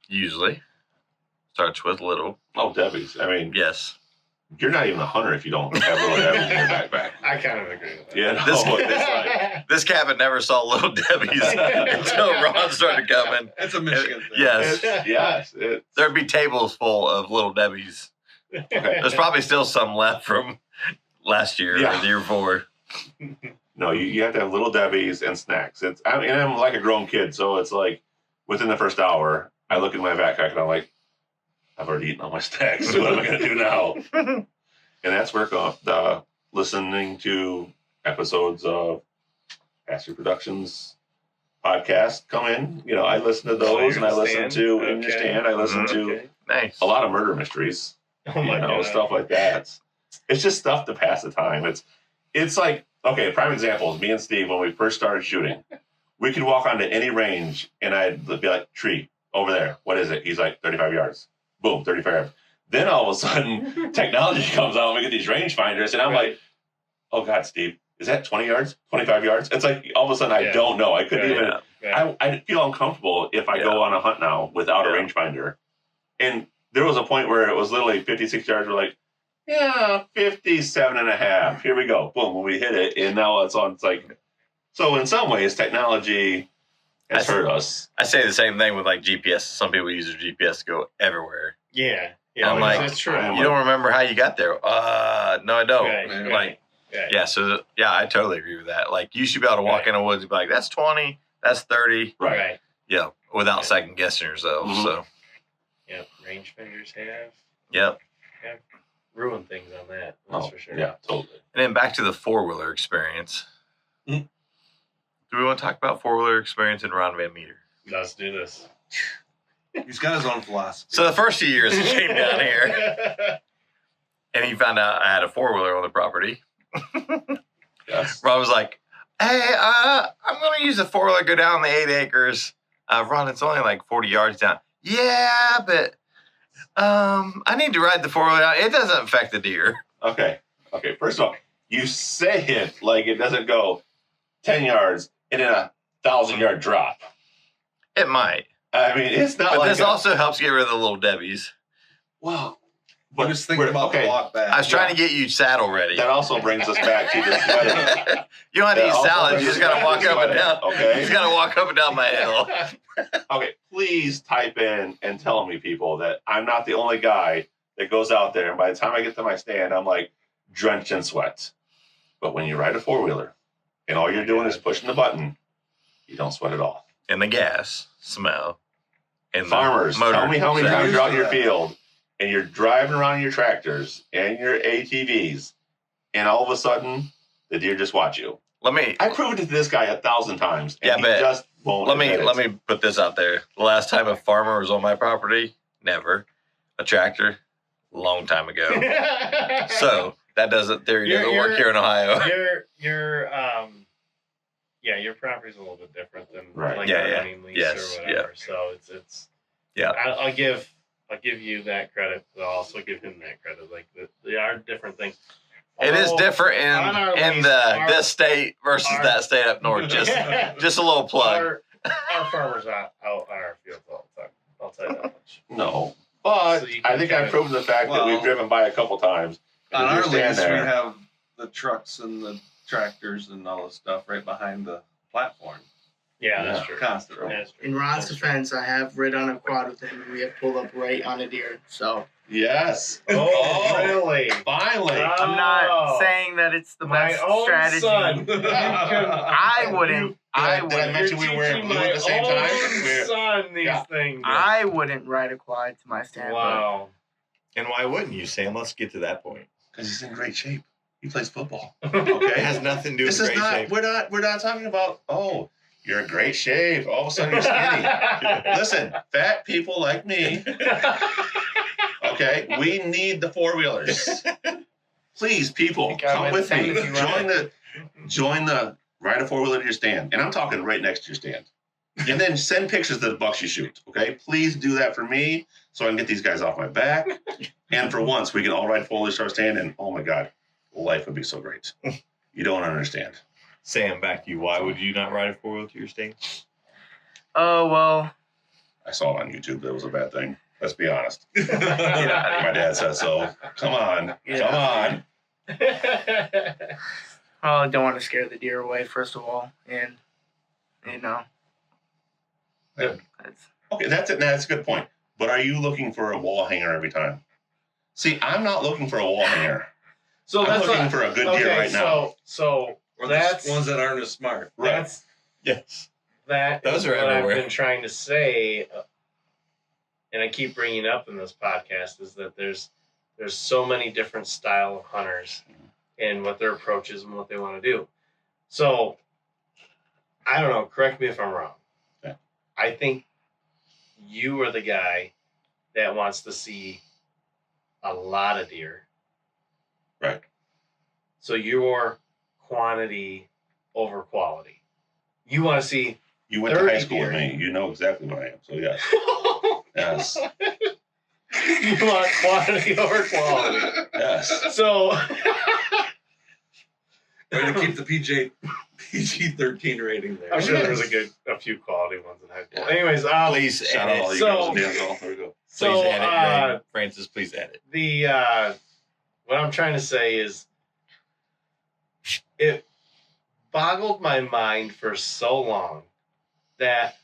Usually. Starts with little. Debbie's. I mean, Yes. you're not even a hunter if you don't have little Debbie's in your backpack. I kind of agree with that. Yeah, no, This- it's like, This cabin never saw little Debbie's until Ron started coming. It's a Michigan thing. Yes. yes. There'd be tables full of little Debbie's. Okay. There's probably still some left from last year or the year before. No, you have to have little Debbie's and snacks. I'm like a grown kid, so it's like within the first hour, I look at my backpack and I'm like, I've already eaten all my snacks. So what am I going to do now? And that's where listening to episodes of Pastor Productions podcast come in. You know, I listen to those, and I listen to In Your Stand. I listen to Nice. a lot of murder mysteries. Oh my god. Stuff like that. It's just stuff to pass the time. It's like, okay, prime example is me and Steve when we first started shooting. We could walk onto any range, and I'd be like, tree over there. What is it? He's like 35 yards. Boom, 35 yards. Then all of a sudden, technology comes out and we get these rangefinders, and I'm like, oh God, Steve, is that 20 yards, 25 yards? It's like all of a sudden I don't know. I couldn't even. I feel uncomfortable if I go on a hunt now without a rangefinder. And there was a point where it was literally 56 yards. We're like, 57 and a half. Here we go. Boom, when we hit it, and now it's on. It's like, so in some ways, technology has hurt us. I say the same thing with like GPS. Some people use their GPS to go everywhere. Yeah. I'm like, that's true. You don't remember how you got there? No, I don't. Right. Like, yeah. So I totally agree with that. Like, you should be able to walk in the woods and be like, that's 20, that's 30. Right. Yeah, without second guessing yourself. Mhm. So, Yep. Rangefinders have yep. ruined things on that. That's for sure. Yeah, totally. And then back to the 4-wheeler experience. Mhm. Do we want to talk about 4-wheeler experience in Ron VanMeter? Let's do this. He's got his own philosophy. So the first few years he came down here and he found out I had a 4-wheeler on the property. Yes. Ron was like, hey, I'm going to use the 4-wheeler, go down the 8 acres. Ron, it's only like 40 yards down. Yeah, but I need to ride the 4-wheeler down. It doesn't affect the deer. Okay. First of all, you say it like it doesn't go 10 yards and then a 1,000-yard drop. It might. I mean, it's not But like this also helps get rid of the little Debbies. well, But was thinking about the walk back. I was trying to get you saddle ready. that also brings us back to the sweating. You don't have to That eat also salad. You brings just us got to back walk to up and sweating, down. okay? You just got to walk up and down my hill. Okay, please type in and tell me, people, that I'm not the only guy that goes out there, and by the time I get to my stand, I'm like drenched in sweat. But when you ride a four-wheeler and all you're doing is pushing the button, you don't sweat at all. And the gas smell. And the Farmers, motor tell me how many sound. times you're out in your field and you're driving around in your tractors and your ATVs, and all of a sudden the deer just watch you. I proved it to this guy 1,000 times, and he just won't. Let me put this out there. The last time a farmer was on my property, never. A tractor, long time ago. So that doesn't work here in Ohio. Your property's a little bit different than Right. like Yeah, a yeah. running lease Yes, or whatever. So it's Yeah. I'll give you that credit, but I'll also give him that credit. Like they are different things. It is Although, different on our in lease, this state versus that state up north. Just a little plug. Our farmers out on our field all the time. I'll tell you that much. No, but So you I can think kind I've of- proven the fact that we've driven by a couple times. and On if our you stand lease, we there- have the trucks and the tractors and all the stuff right behind the platform. Yeah, that's true. Constantly. That's true. In Ron's defense, I have rid on a quad with him, and we have pulled up right on a deer. So Yes. Oh, really? Finally. I'm not saying that it's the My best own strategy. son. I wouldn't. I Did I wouldn't. mention we were wearing blue at the same time? We're- Son, these Yeah. things. I wouldn't ride a quad to my stand. Wow. And why wouldn't you, Sam? Let's get to that point. Because he's in great shape. He plays football. It Okay. has nothing to do with This is great not. shape. We're not talking about. Oh, you're in great shape. All of a sudden you're skinny. Listen, fat people like me. Okay, we need the four-wheelers. Please, people, come with me. Join the ride a four-wheeler to your stand, and I'm talking right next to your stand. And then send pictures of the bucks you shoot. Okay, please do that for me, so I can get these guys off my back. And for once, we can all ride four-wheelers to our stand, and oh my God, life would be so great. You don't understand. Sam, back to you. Why would you not ride a four-wheel to your stand? Oh well. I saw it on YouTube. That was a bad thing. Let's be honest. Get out of here. My dad said so. Come on. Come on. Well, I don't want to scare the deer away, first of all, and Yeah. That's, Okay, that's it. That's a good point. But are you looking for a wall hanger every time? See, I'm not looking for a wall hanger. So I'm that's looking what- for a good deer right now. So Or that's the ones that aren't as smart. Right. that's Yes. Those Those are what everywhere. I've been trying to say, and I keep bringing up in this podcast, is that there's so many different style of hunters and what their approach is and what they want to do. So I don't know. Correct me if I'm wrong. Okay. I think you are the guy that wants to see a lot of deer. Right. So your quantity over quality. You want to see. You went to 30 high school with deer. me. You know exactly what I am. So yes. Yes. You want quantity over quality. Yes. So Way to keep the PG-13 rating there. I'm sure there was a few quality ones in high school. Anyways, Please Shout out all edit. you So- girls and dancehall. There we go. so Please edit. Greg. Francis, please edit. the what I'm trying to say is it boggled my mind for so long that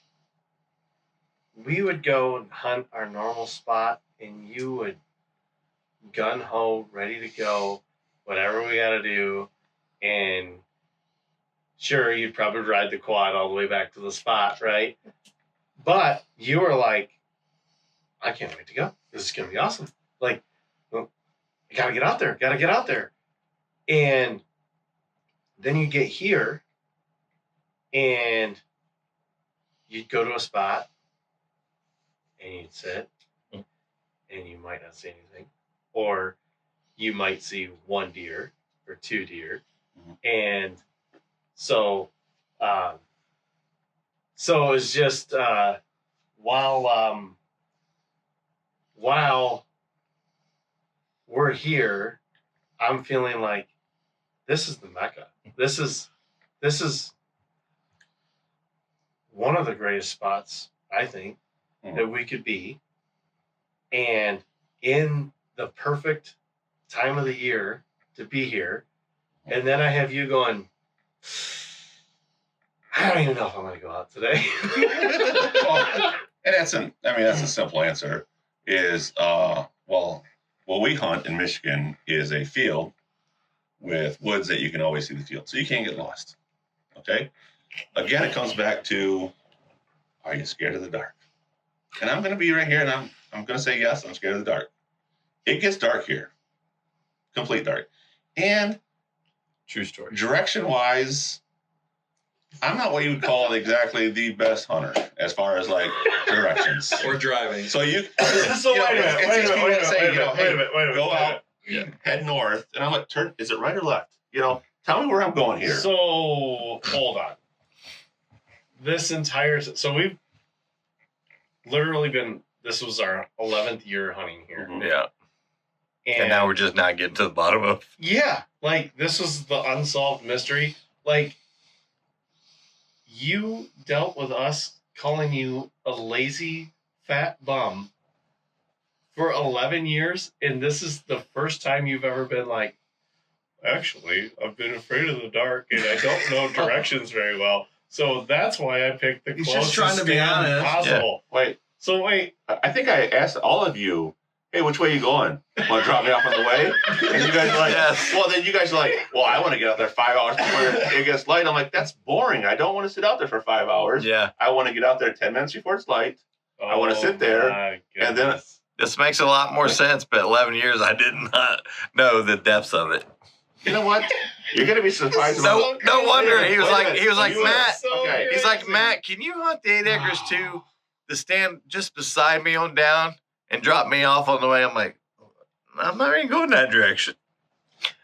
we would go and hunt our normal spot and you would gun ho, ready to go, whatever we got to do. And sure, you'd probably ride the quad all the way back to the spot, right? But you were like, I can't wait to go. This is going to be awesome. Like, well, I got to get out there. And then you get here and you'd go to a spot and you'd sit and you might not see anything. Or you might see one deer or two deer. And so it was just while we're here, I'm feeling like this is the Mecca. This is one of the greatest spots, I think, that we could be. And in the perfect time of the year to be here. And then I have you going, I don't even know if I'm going to go out today. And that's a simple answer is, what we hunt in Michigan is a field with woods that you can always see the field. So you can't get lost. Okay. Again, it comes back to, are you scared of the dark? And I'm going to be right here and I'm going to say, yes, I'm scared of the dark. It gets dark here. Complete dark. And True story. direction wise, I'm not what you would call exactly the best hunter as far as like directions. Or driving. So you. So wait a minute. Go out, head north, and I'm like, turn. Is it right or left? Tell me where I'm going here. So hold on. This entire so we've literally been. This was our 11th year hunting here. Mhm. Yeah. And now we're just not getting to the bottom of. Yeah, like this was the unsolved mystery. Like you dealt with us calling you a lazy fat bum for 11 years, and this is the first time you've ever been like, actually, I've been afraid of the dark and I don't know directions very well. So that's why I picked the He's closest just trying to be stand honest. possible. Wait, So wait, I think I asked all of you, hey, which way are you going? Want to drop me off on the way? And you guys are like, Yes. well, then you guys are like, well, I want to get out there 5 hours before it gets light. I'm like, that's boring. I don't want to sit out there for 5 hours. Yeah. I want to get out there 10 minutes before it's light. I wanna sit there, my and then- goodness. This makes a lot more sense, but 11 years, I did not know the depths of it. You know what? You're going to be surprised. No, no wonder. He was Wait a like, minute. You are Matt. so okay. He's like, crazy. Matt, can you hunt the 8 acres too? To stand just beside me on down and drop me off on the way. I'm like, I'm not even going that direction.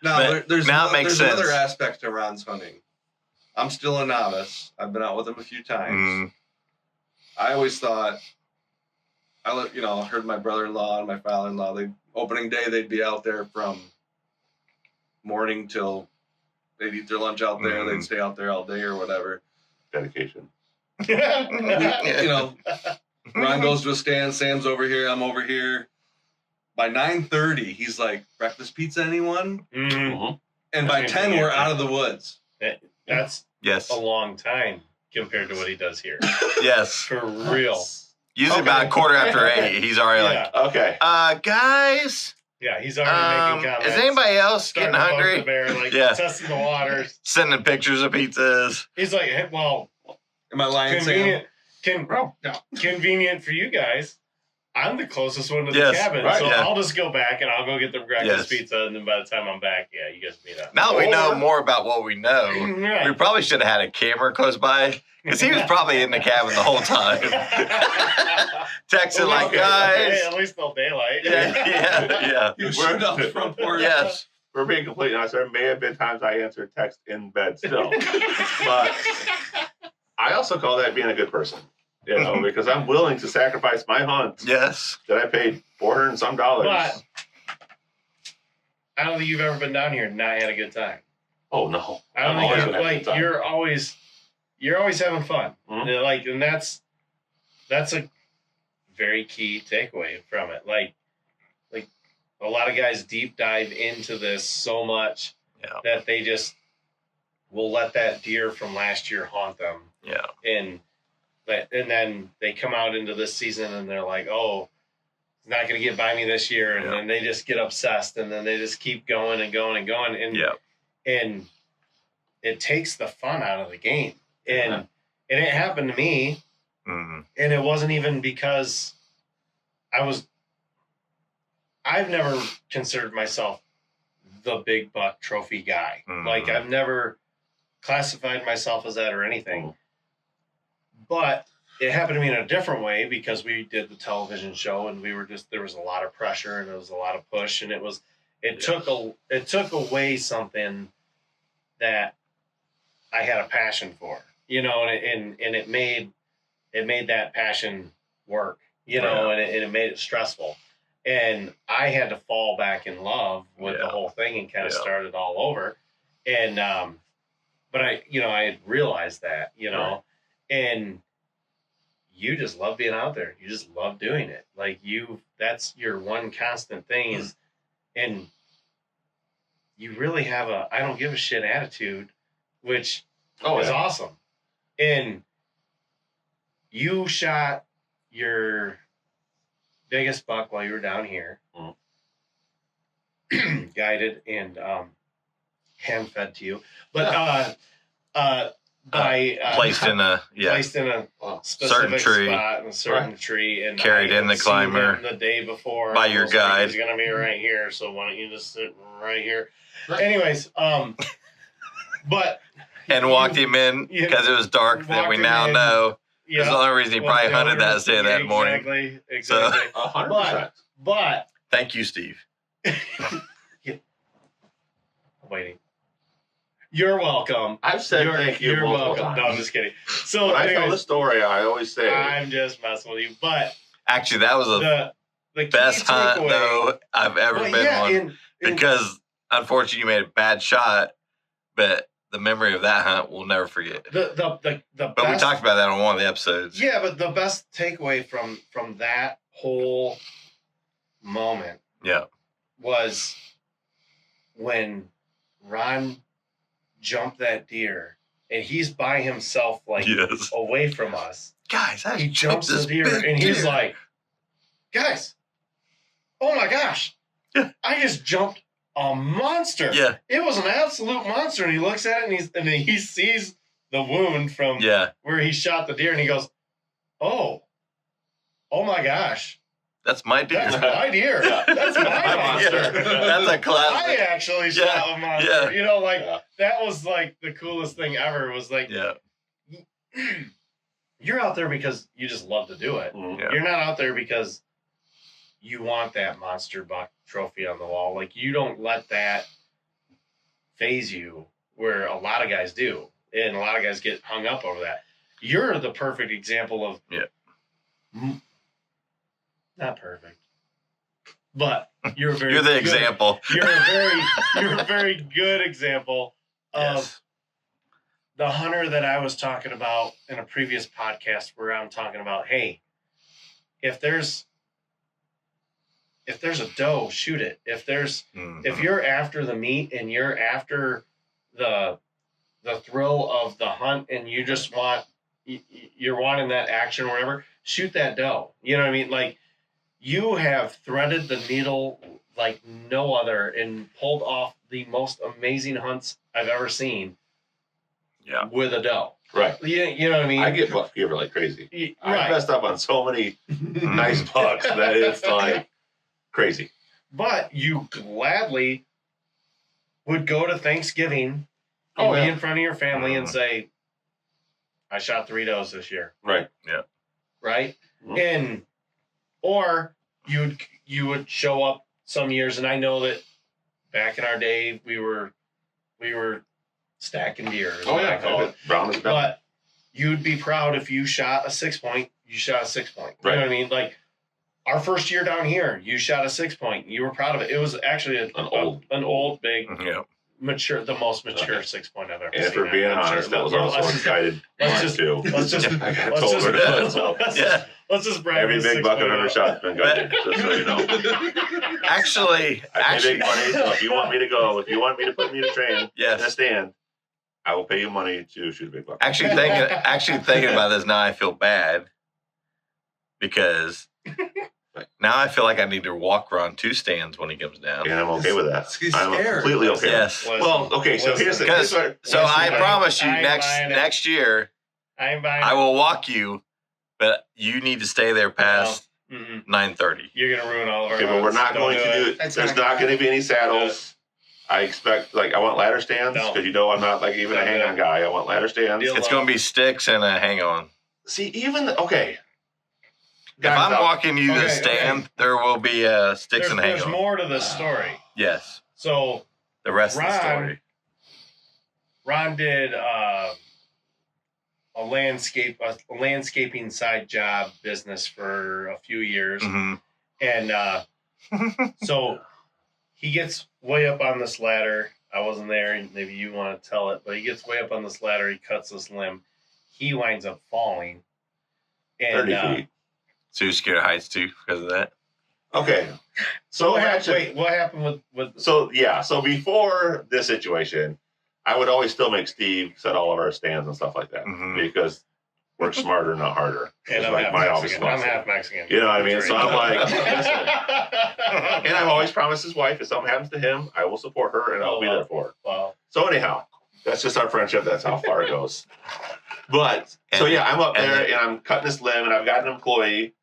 Now, But there's now it makes there's sense. another aspect to Ron's hunting. I'm still a novice. I've been out with him a few times. Mm. I always thought, heard my brother-in-law and my father-in-law. Opening day, they'd be out there from morning till they'd eat their lunch out there. They'd stay out there all day or whatever. Dedication. Ron goes to a stand. Sam's over here. I'm over here. By 9:30, he's like, breakfast pizza, anyone? Mhm. And by 10, we're out of the woods. That's Yes. a long time compared to what he does here. Yes. For real. Usually Okay. about 8:15, he's already Yeah. Okay. like, guys, Yeah, he's already making comments. is anybody else Starting getting to bug hungry? the bear, like Yeah. testing the waters. Sending pictures of pizzas. He's like, hey, well, Am I lying, Sam? convenient for you guys. I'm the closest one to the Yes, cabin, right, so yeah. I'll just go back and I'll go get the breakfast Yes. pizza, and then by the time I'm back, yeah, you guys meet up. Now that we know Or- more about what we know, Right. we probably should have had a camera close by because he was probably in the cabin the whole time. Texting like, Hey, guys. at least no daylight. Yeah. You shoot off the front porch. Yes. We're being completely honest. There may have been times I answered text in bed still. But I also call that being a good person. Because I'm willing to sacrifice my hunt Yes. that I paid $400 and some dollars. But I don't think you've ever been down here and not had a good time. Oh no. I don't I'm think always you're, gonna have a like good time. you're always having fun. Mhm. And that's a very key takeaway from it. Like a lot of guys deep dive into this so much that they just will let that deer from last year haunt them. Yeah. And then they come out into this season and they're like, oh, it's not going to get by me this year. And then they just get obsessed and then they just keep going and going and going. And, and it takes the fun out of the game. And it happened to me. Mm-hmm. And it wasn't even because I've never considered myself the big buck trophy guy. Mhm. Like I've never classified myself as that or anything. But it happened to me in a different way because we did the television show and there was a lot of pressure and there was a lot of push and it took away something that I had a passion for, and it made that passion work, and it made it stressful. And I had to fall back in love with the whole thing and kind of start it all over. And, but I had realized that, and you just love being out there. You just love doing it. Like that's your one constant thing and you really have a I don't give a shit attitude, which is awesome. And you shot your biggest buck while you were down here, guided and hand fed to you, but placed in a specific tree. spot in a certain tree, and carried in the climber the day before by your guide. He's gonna be right here, so why don't you just sit right here? Anyways, but and walked him in because it was dark. That we now know. Yeah, that's the only reason he probably hunted that day that morning. Exactly. 100%. But thank you, Steve. I'm waiting. You're welcome. I've said thank you You're multiple welcome. times. No, I'm just kidding. So when I tell the story, I always say I'm just messing with you. But actually, that was the best hunt though I've ever been on. Because unfortunately, you made a bad shot, but the memory of that hunt we'll never forget. But we talked about that on one of the episodes. Yeah, but the best takeaway from that whole moment, was when Ron jumped that deer and he's by himself, like away from us. Guys, he jumps the deer and he's like, guys, oh my gosh, I just jumped a monster. Yeah. It was an absolute monster. And he looks at it and he sees the wound from where he shot the deer and he goes, oh my gosh. That's my deer. That's my deer. That's my monster. That's a classic. I actually shot a monster. Yeah. You know, like that was like the coolest thing ever. Was like, you're out there because you just love to do it. Yeah. You're not out there because you want that monster buck trophy on the wall. Like you don't let that phase you, where a lot of guys do, and a lot of guys get hung up over that. You're the perfect example of not perfect, but you're a very you're the good, example. You're a very good example of the hunter that I was talking about in a previous podcast, where I'm talking about, hey, if there's a doe, shoot it. If you're after the meat and you're after the thrill of the hunt and you just you're wanting that action or whatever, shoot that doe. You know what I mean? Like, you have threaded the needle like no other and pulled off the most amazing hunts I've ever seen. Yeah. With a doe. Right. You know what I mean? I get buck fever like crazy. Right. I messed up on so many nice bucks that it's like crazy. But you gladly would go to Thanksgiving and be in front of your family and say, I shot 3 does this year. Right. Yeah. Right? And or you would show up some years, and I know that back in our day we were stacking deer. I call it. Brown is but you'd be proud if you shot a 6-point. You shot a 6-point. You know what I mean? Like our first year down here, you shot a 6-point. You were proud of it. It was actually an old, big, mature, the most mature 6-point I've ever seen. And for being honest, that was also a guided too. Let's just brag. Every big buck I've ever shot has been guided, just so you know. Actually, I pay big money, so if you want me to go, if you want me to put me in a stand, in a stand, I will pay you money to shoot a big buck. Actually thinking about this now, I feel bad because now I feel like I need to walk around 2 stands when he comes down. And I'm okay with that. He's I'm scared. completely okay. Yes. Well, okay. So here's the. So I promise you, next year, I will walk you, but you need to stay there past 9:30. You're gonna ruin all of our. Okay, but we're not going to do it. There's not going to be any saddles. I expect, I want ladder stands because I'm not like even a hang-on guy. I want ladder stands. It's going to be sticks and a hang-on. See, if I'm walking you to the stand, there will be sticks and hang-on. There's more to the story. Yes. So the rest of the story. Ron did a landscaping side job business for a few years, and so he gets way up on this ladder. I wasn't there, and maybe you want to tell it, but he gets way up on this ladder. He cuts this limb. He winds up falling. And, 30 feet. So you're scared of heights too because of that? Okay. So what happened with So before this situation, I would always still make Steve set all of our stands and stuff like that because work smarter, not harder. And I'm half Mexican. I'm half Mexican. You know what I mean? So I'm like, listen. And I've always promised his wife, if something happens to him, I will support her and I'll be there for her. Wow. So anyhow, that's just our friendship. That's how far it goes. But I'm up there and I'm cutting this limb and I've got an employee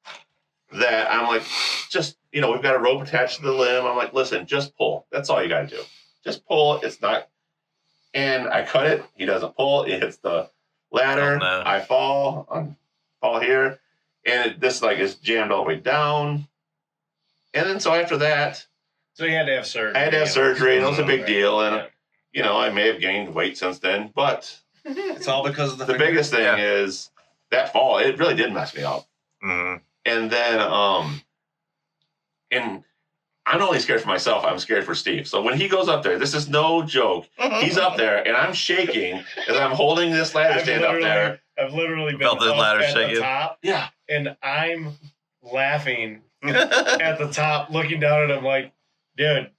that I'm like, just, we've got a rope attached to the limb. I'm like, listen, just pull. That's all you got to do. Just pull. It's not. And I cut it. He doesn't pull. It hits the ladder. Oh, no. I fall here. And this is jammed all the way down. And then so after that. So you had to have surgery. I had to have surgery. And it was a big deal. And, I may have gained weight since then. But It's all because of the biggest thing is that fall. It really did mess me up. Mm-hmm. And then, and I'm not only scared for myself, I'm scared for Steve. So when he goes up there, this is no joke. He's up there, and I'm shaking as I'm holding this ladder stand up there. I've literally been Felt the up ladder at shaking. the top, Yeah. and I'm laughing at the top, looking down at him like, dude,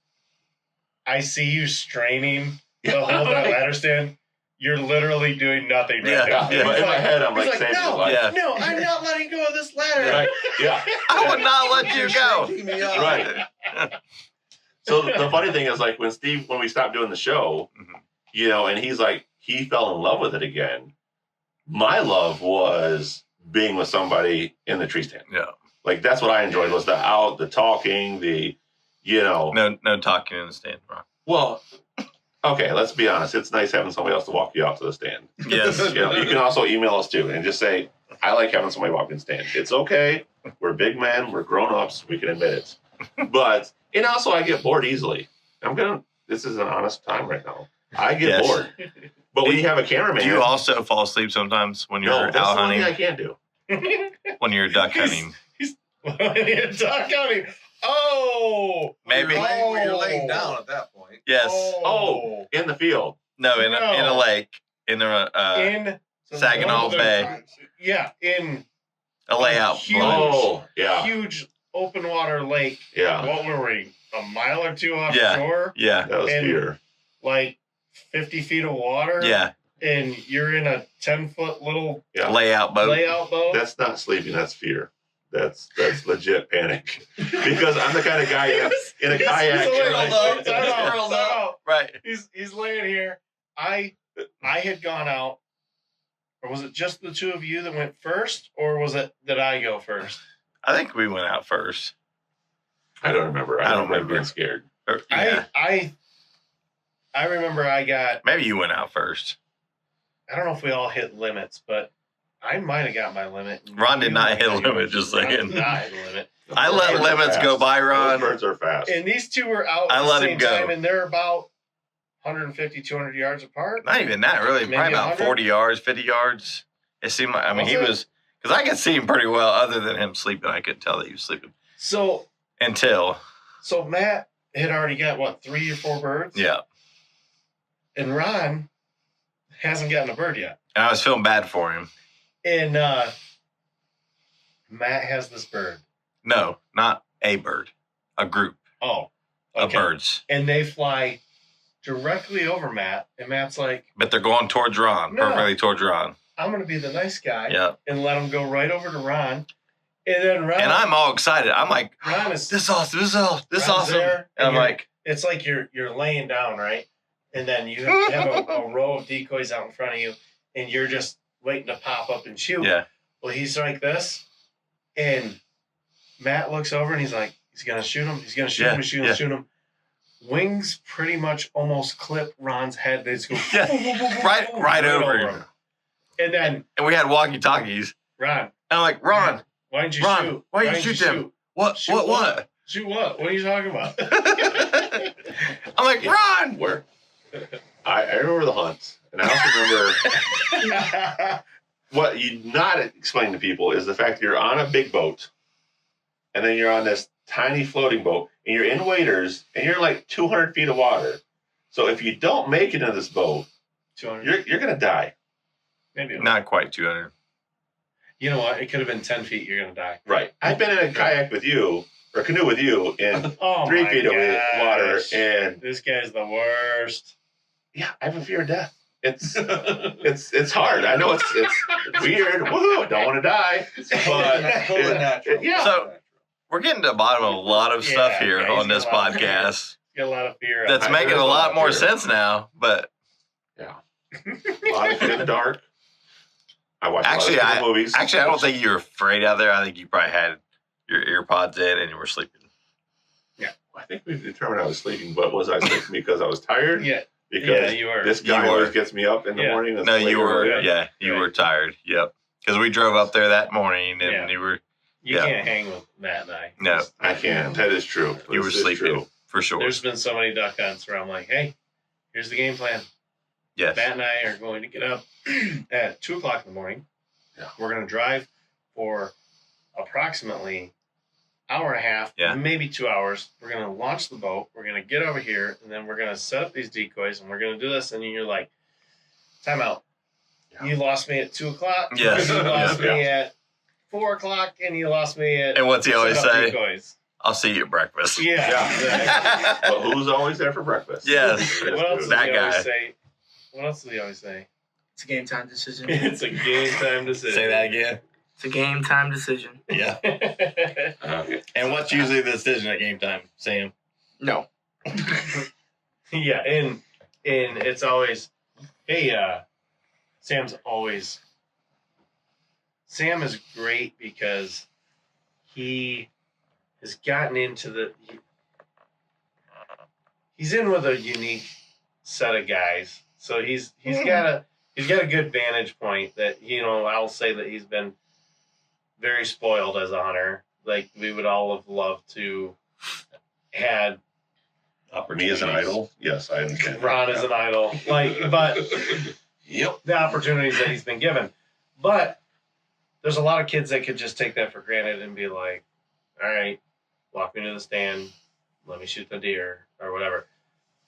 I see you straining to hold that ladder stand. You're literally doing nothing right now. Yeah. But in my head, I'm like, saving his life. Yeah. No, I'm not letting go of this ladder. Right. Yeah. I would not let you go. Right. So the funny thing is, when we stopped doing the show, and he's like, he fell in love with it again. My love was being with somebody in the tree stand. Yeah. That's what I enjoyed was the talking, No talking in the stand, bro. Well, okay, let's be honest. It's nice having somebody else to walk you out to the stand. Yes. You can also email us too and just say, I like having somebody walk in the stand. It's okay. We're big men. We're grown-ups. We can admit it. But, and also I get bored easily. This is an honest time right now. I get bored. But when you have a cameraman. Do you also fall asleep sometimes when you're out that's hunting? the only thing I can't do. When you're duck hunting. When you're duck hunting. Oh. Maybe. You're laying down at that point. Yes. Oh, in the field. No, in a lake. In Saginaw Bay. Yeah, in a layout. Huge, huge open water lake. Yeah. What were we? A mile or two offshore? Yeah. That was fear. 50 feet of water. Yeah. And you're in a 10-foot little layout boat. That's not sleeping. That's fear. That's legit panic. Because I'm the kind of guy in a kayak. Right. He's laying here. I had gone out. Or was it just the two of you that went first? Or did I go first? I think we went out first. I don't remember. I don't remember being scared. Yeah. I remember I got... Maybe you went out first. I don't know if we all hit limits, but I might have got my limit. Ron did not hit a limit, just saying. I did not hit a limit. I let limits go by, Ron. Those birds are fast. And these two were out at the same time, and they're about 150, 200 yards apart. Not even that, really. Maybe Probably about 100? 40 yards, 50 yards. It seemed like, he was... Because I could see him pretty well. Other than him sleeping, I could tell that he was sleeping. So Matt had already got, 3 or 4 birds? Yeah. And Ron hasn't gotten a bird yet. And I was feeling bad for him. And Matt has this bird. No, not a bird. A group of birds. And they fly directly over Matt. And Matt's like... But they're going towards Ron. No. Perfectly towards Ron. I'm going to be the nice guy. Yeah. And let them go right over to Ron. And then Ron... And I'm all excited. I'm like, Ron is... this is awesome. This is awesome. There, and I'm like... It's like you're laying down, right? And then you have a row of decoys out in front of you. And you're just waiting to pop up and shoot. Yeah. Well, he's like this. And Matt looks over and he's like, he's going to shoot him. He's going to shoot him. He's going to shoot him. Wings pretty much almost clip Ron's head. They just go right over him. And we had walkie-talkies. Ron. And I'm like, Ron. Why didn't you shoot? Why didn't you shoot them? What? Shoot what? Shoot what? What are you talking about? I'm like, Ron. Where? I remember the hunts. And I also remember what you not explain to people is the fact that you're on a big boat and then you're on this tiny floating boat and you're in waders and you're like 200 feet of water. So if you don't make it into this boat, you're going to die. Maybe not quite 200. You know what? It could have been 10 feet. You're going to die. Right. I've been in a kayak with you or canoe with you in Oh 3 my feet of water, gosh. and This guy's the worst. yeah, I have a fear of death. It's hard. I know it's weird. Woohoo! I don't want to die, but Totally natural. yeah. So we're getting to the bottom of a lot of stuff Yeah, here yeah, he's on this got a lot of podcast. Got a lot of fear. That's I making do a lot more fear. sense now. But Yeah. A lot of fear in the dark. I watch Actually, a lot of scary movies. I don't think you were afraid out there. I think you probably had your ear pods in and you were sleeping. I think we've determined I was sleeping, but was I sleeping because I was tired? Yeah. Because Yeah, you were. this guy You were. always gets me up in the Yeah. morning. That's No, the way you were. you're- Yeah, you Right. were tired. Yep. Because we drove up there that morning and Yeah. you were. You Yeah. can't hang with Matt and I. No, I can't. That is true. you were This is sleeping true. for sure. There's been so many duck hunts where I'm like, hey, here's the game plan. Yes. Matt and I are going to get up at 2 o'clock in the morning. Yeah. We're going to drive for approximately hour and a half, Yeah. maybe 2 hours. We're going to launch the boat. We're going to get over here, and then we're going to set up these decoys, and we're going to do this. And you're like, time out. Yeah. You lost me at 2 o'clock. Yes. You lost Yeah. me at 4 o'clock, and you lost me at. And what's he always set up say? Decoys. I'll see you at breakfast. Yeah. Yeah. But who's always there for breakfast? Yes. What else does That he guy. always say? What else does he always say? It's a game time decision. It's a game time decision. Say that again. It's a game time decision. Yeah. Okay. And what's usually the decision at game time, Sam? No. Yeah, and it's always, hey, Sam is great because he has gotten into he's in with a unique set of guys. So he's got a good vantage point that, I'll say that he's been very spoiled as a hunter. Like, we would all have loved to had Me as an idol? Yes, I understand. Ron as an idol. Like, but Yep. the opportunities that he's been given. But there's a lot of kids that could just take that for granted and be like, all right, walk me to the stand, let me shoot the deer or whatever.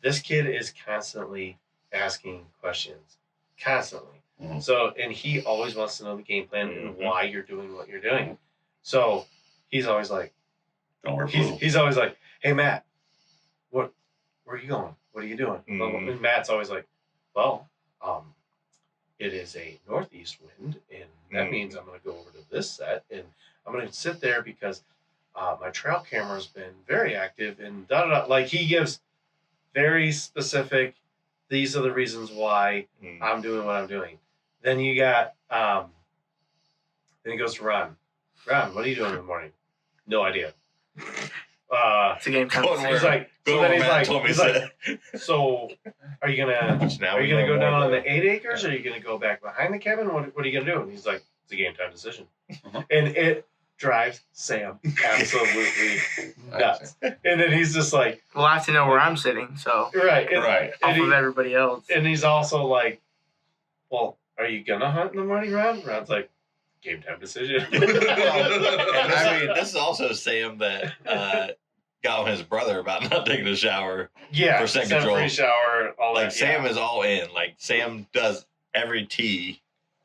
This kid is constantly asking questions. Constantly. Mhm. So, and he always wants to know the game plan and why you're doing what you're doing. So he's always like, Don't wear blue. he's always like, hey, Matt, where are you going? What are you doing? Mhm. And Matt's always like, well, it is a northeast wind, and that means I'm going to go over to this set, and I'm going to sit there because my trail camera's been very active, and da-da-da. Like, he gives very specific, these are the reasons why I'm doing what I'm doing. Then you got, then he goes to Ron. Ron, what are you doing in the morning? No idea. It's a game time Going decision. He's like, so then he's like, so are you gonna go down on the 8 acres, or are you gonna go back behind the cabin? What are you gonna do? And he's like, it's a game time decision, and it drives Sam absolutely nuts. And then he's just like, Well, I have to know where I'm sitting, so right, Right. off of everybody else. and he's also like, well, are you gonna hunt in the morning, Ron? Ron's like, game time decision. And this is also Sam that got on his brother about not taking a shower. Yeah, For scent scent control. free shower, all Like, that. Sam is all in. Like, Sam does every tee.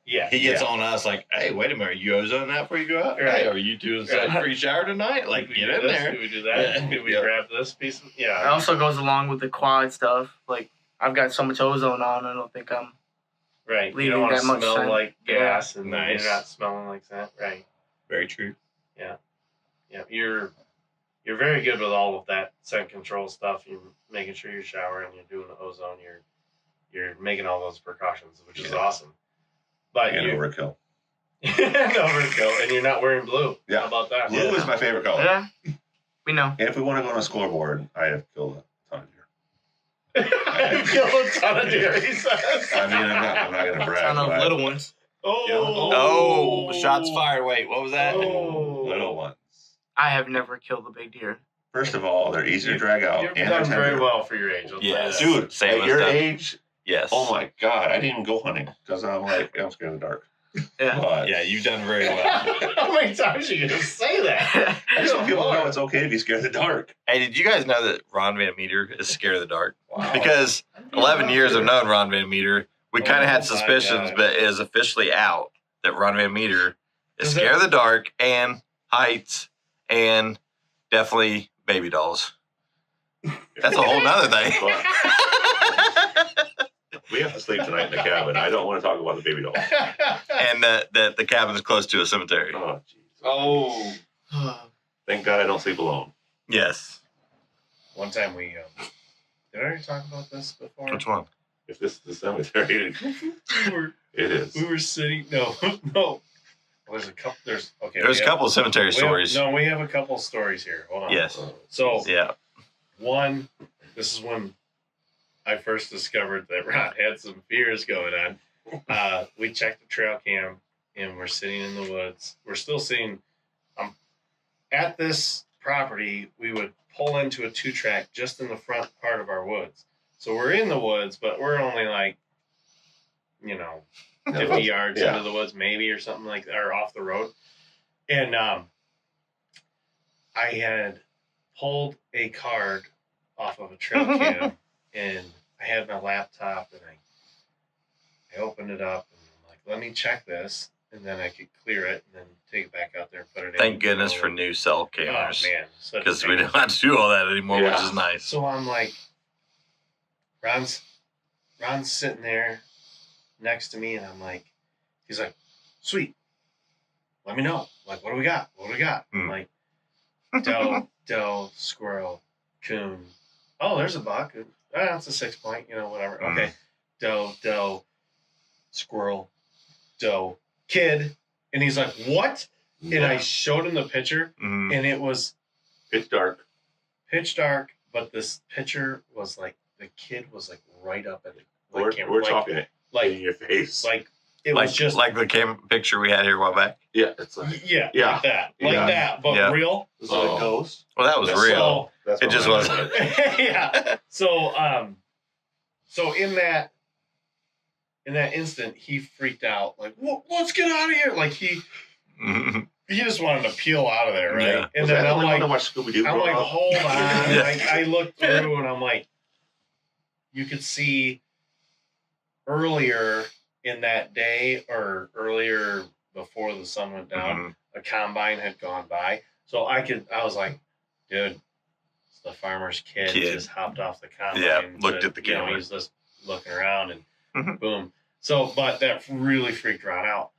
Yeah, He gets yeah. on us like, hey, wait a minute, are you ozone that before you go out? Right. Hey, are you doing a Right. free shower tonight? Like, Did we get do in this? there. Did we do that? Yeah. Did we Yeah. grab this piece? It Yeah. also goes along with the quad stuff. Like, I've got so much ozone on, I don't think I'm. Right. You leaving don't want to that much smell scent. like Yeah. gas, and Nice. you're not smelling like that. Right. Very true. Yeah. You're very good with all of that scent control stuff. You're making sure you're showering, you're doing the ozone, you're making all those precautions, which is Yeah. awesome. But And you overkill. overkill, and you're not wearing blue. Yeah. How about that? Blue is my favorite color. Yeah, we know. And if we want to go on a scoreboard, I have killed a ton of deer. I killed a ton of deer, he says. I mean, I'm not going to brag. I know but I- little ones. Oh, shots fired. Wait, what was that? Oh. Little ones. I have never killed a big deer. First of all, they're easy to drag out. You've and done they're very tender. well for your age. I'll tell you Yes. that. Dude, Same at as your that. age, Yes. oh my God, I didn't even go hunting because I'm like, I'm scared of the dark. Yeah. But Yeah, you've done very well. How many times are you going to say that? I just want people to know it's okay to be scared of the dark. Hey, did you guys know that Ron VanMeter is scared of the dark? Wow. Because 11 years of knowing Ron VanMeter, we kind Oh of had my suspicions, God. but it is officially out that Ron VanMeter is Is scared it- of the dark and heights and Definitely baby dolls. That's a whole nother thing. We have to sleep tonight in the cabin. I don't want to talk about the baby doll. And the cabin is close to a cemetery. Oh, jeez. Oh. Thank God I don't sleep alone. Yes. One time we did I already talk about this before? Which one? If this is the cemetery, it is. We were sitting. No. Well, there's a couple. There's a couple of cemetery stories. We have a couple of stories here. Hold on. Yes. So Yeah. one, this is when I first discovered that Ron had some fears going on. We checked the trail cam, and we're sitting in the woods. We're still sitting. At this property, we would pull into a 2-track just in the front part of our woods. So we're in the woods, but we're only like, 50 yards into the woods, maybe, or something like that, or off the road. And I had pulled a card off of a trail cam, and I had my laptop, and I opened it up, and I'm like, let me check this, and then I could clear it, and then take it back out there and put it in. Thank goodness for new cell cameras. Oh, man. Because we don't have to do all that anymore, which is nice. So I'm like, Ron's sitting there next to me, and I'm like, he's like, sweet, let me know. Like, what do we got? I'm like, doe, squirrel, coon. Oh, there's a buck. That's a 6-point, whatever. Okay. Doe, squirrel, doe, kid. And he's like, what? Yeah. And I showed him the picture, and it was pitch dark, but this picture was like, the kid was like right up at it. We're talking it like in your face. Like it was just like the picture we had here a while back. Yeah, it's like like that, but real. Is that a ghost? Well, that was real. That's it just wasn't. Yeah. So in that instant, he freaked out. Like, let's get out of here! Like he just wanted to peel out of there, right? Yeah. And then I'm like, Scooby-Doo hold on. I looked through, and I'm like, you could see earlier in that day, or earlier before the sun went down, a combine had gone by. So I was like, dude, it's the farmer's kid just hopped off the combine. Yeah, looked at the camera. He's just looking around, and boom. So, but that really freaked Ron out.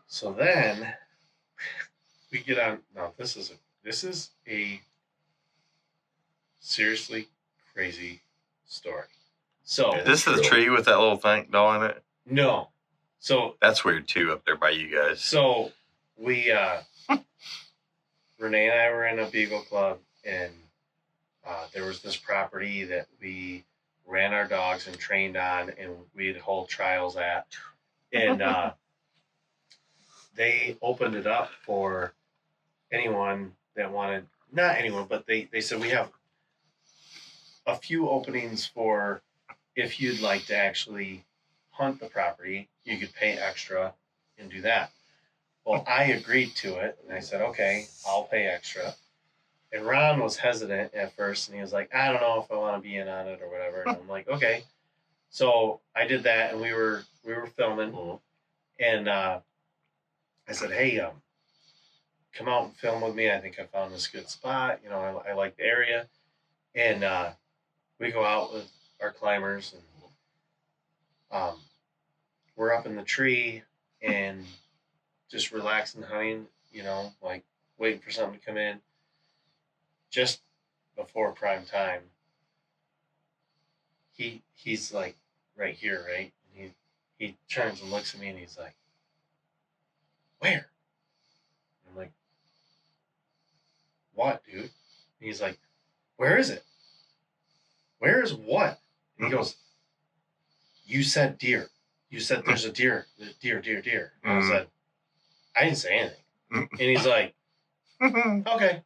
So then we get on. No, this is a seriously crazy story. So this is the tree with that little thing doll in it? No. So that's weird too up there by you guys. So we Renee and I were in a Beagle Club, and there was this property that we ran our dogs and trained on, and we'd hold trials at. And they opened it up for anyone that wanted, not anyone, but they said, we have a few openings for if you'd like to actually hunt the property, you could pay extra and do that. Well, I agreed to it, and I said, okay, I'll pay extra. And Ron was hesitant at first, and he was like, I don't know if I want to be in on it or whatever. And I'm like, okay. So I did that, and we were filming, and I said, hey, come out and film with me. I think I found this good spot. I like the area. And we go out with our climbers, and we're up in the tree and just relaxing, hunting, like waiting for something to come in. Just before prime time, he's like right here, right? And he turns and looks at me, and he's like, where? I'm like, what, dude? And he's like, where is it? Where is what? And he goes, you said deer. You said there's a deer. Deer. And I said, I didn't say anything. And he's like, okay,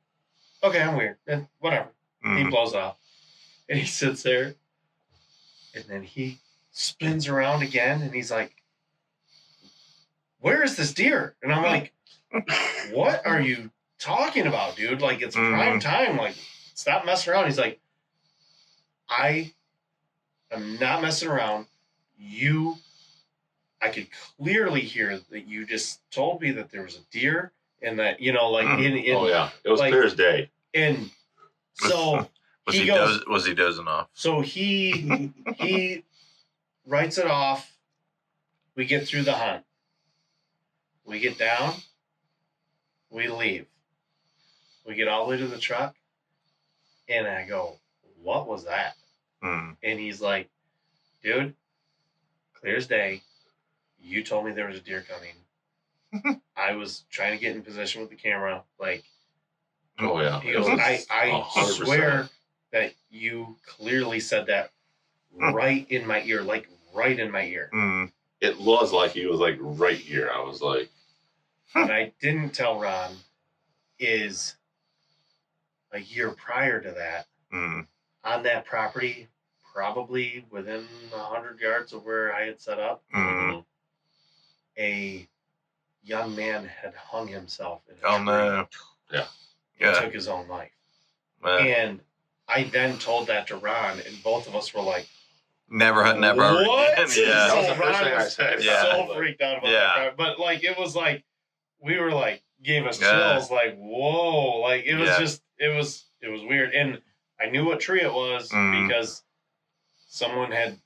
I'm weird. And whatever. He blows off. And he sits there. And then he spins around again, and he's like, where is this deer? And I'm like, what are you talking about, dude? Like, it's prime time. Like, stop messing around. He's like, I am not messing around. I could clearly hear that you just told me that there was a deer and that like in Oh yeah, it was like- clear as day. and so Was he he goes. was he dozing off? So he writes it off. We get through the hunt. We get down. We leave. We get all the way to the truck, and I go, "What was that?" Mm. And he's like, "Dude, clear as day. You told me there was a deer coming. I was trying to get in position with the camera. Like, Oh yeah. he goes, It was I 100%. swear that you clearly said that right in my ear, like right in my ear." Mm. It was like he was like right here. I was like, What I didn't tell Ron is a year prior to that, Mm. on that property, probably within 100 yards of where I had set up, Mm. a young man had hung himself in a Oh tree no. Yeah. and Yeah. took his own life. Well, And I then told that to Ron, and both of us were like, never hunt, never harvest What? again. that Yeah. was the first Ron thing I was said. Yeah. so freaked out about Yeah. that. But like, it was like, we were like, gave us Yeah. chills, like, whoa. Like, it was Yeah. just, it was weird. And I knew what tree it was Mhm. because someone had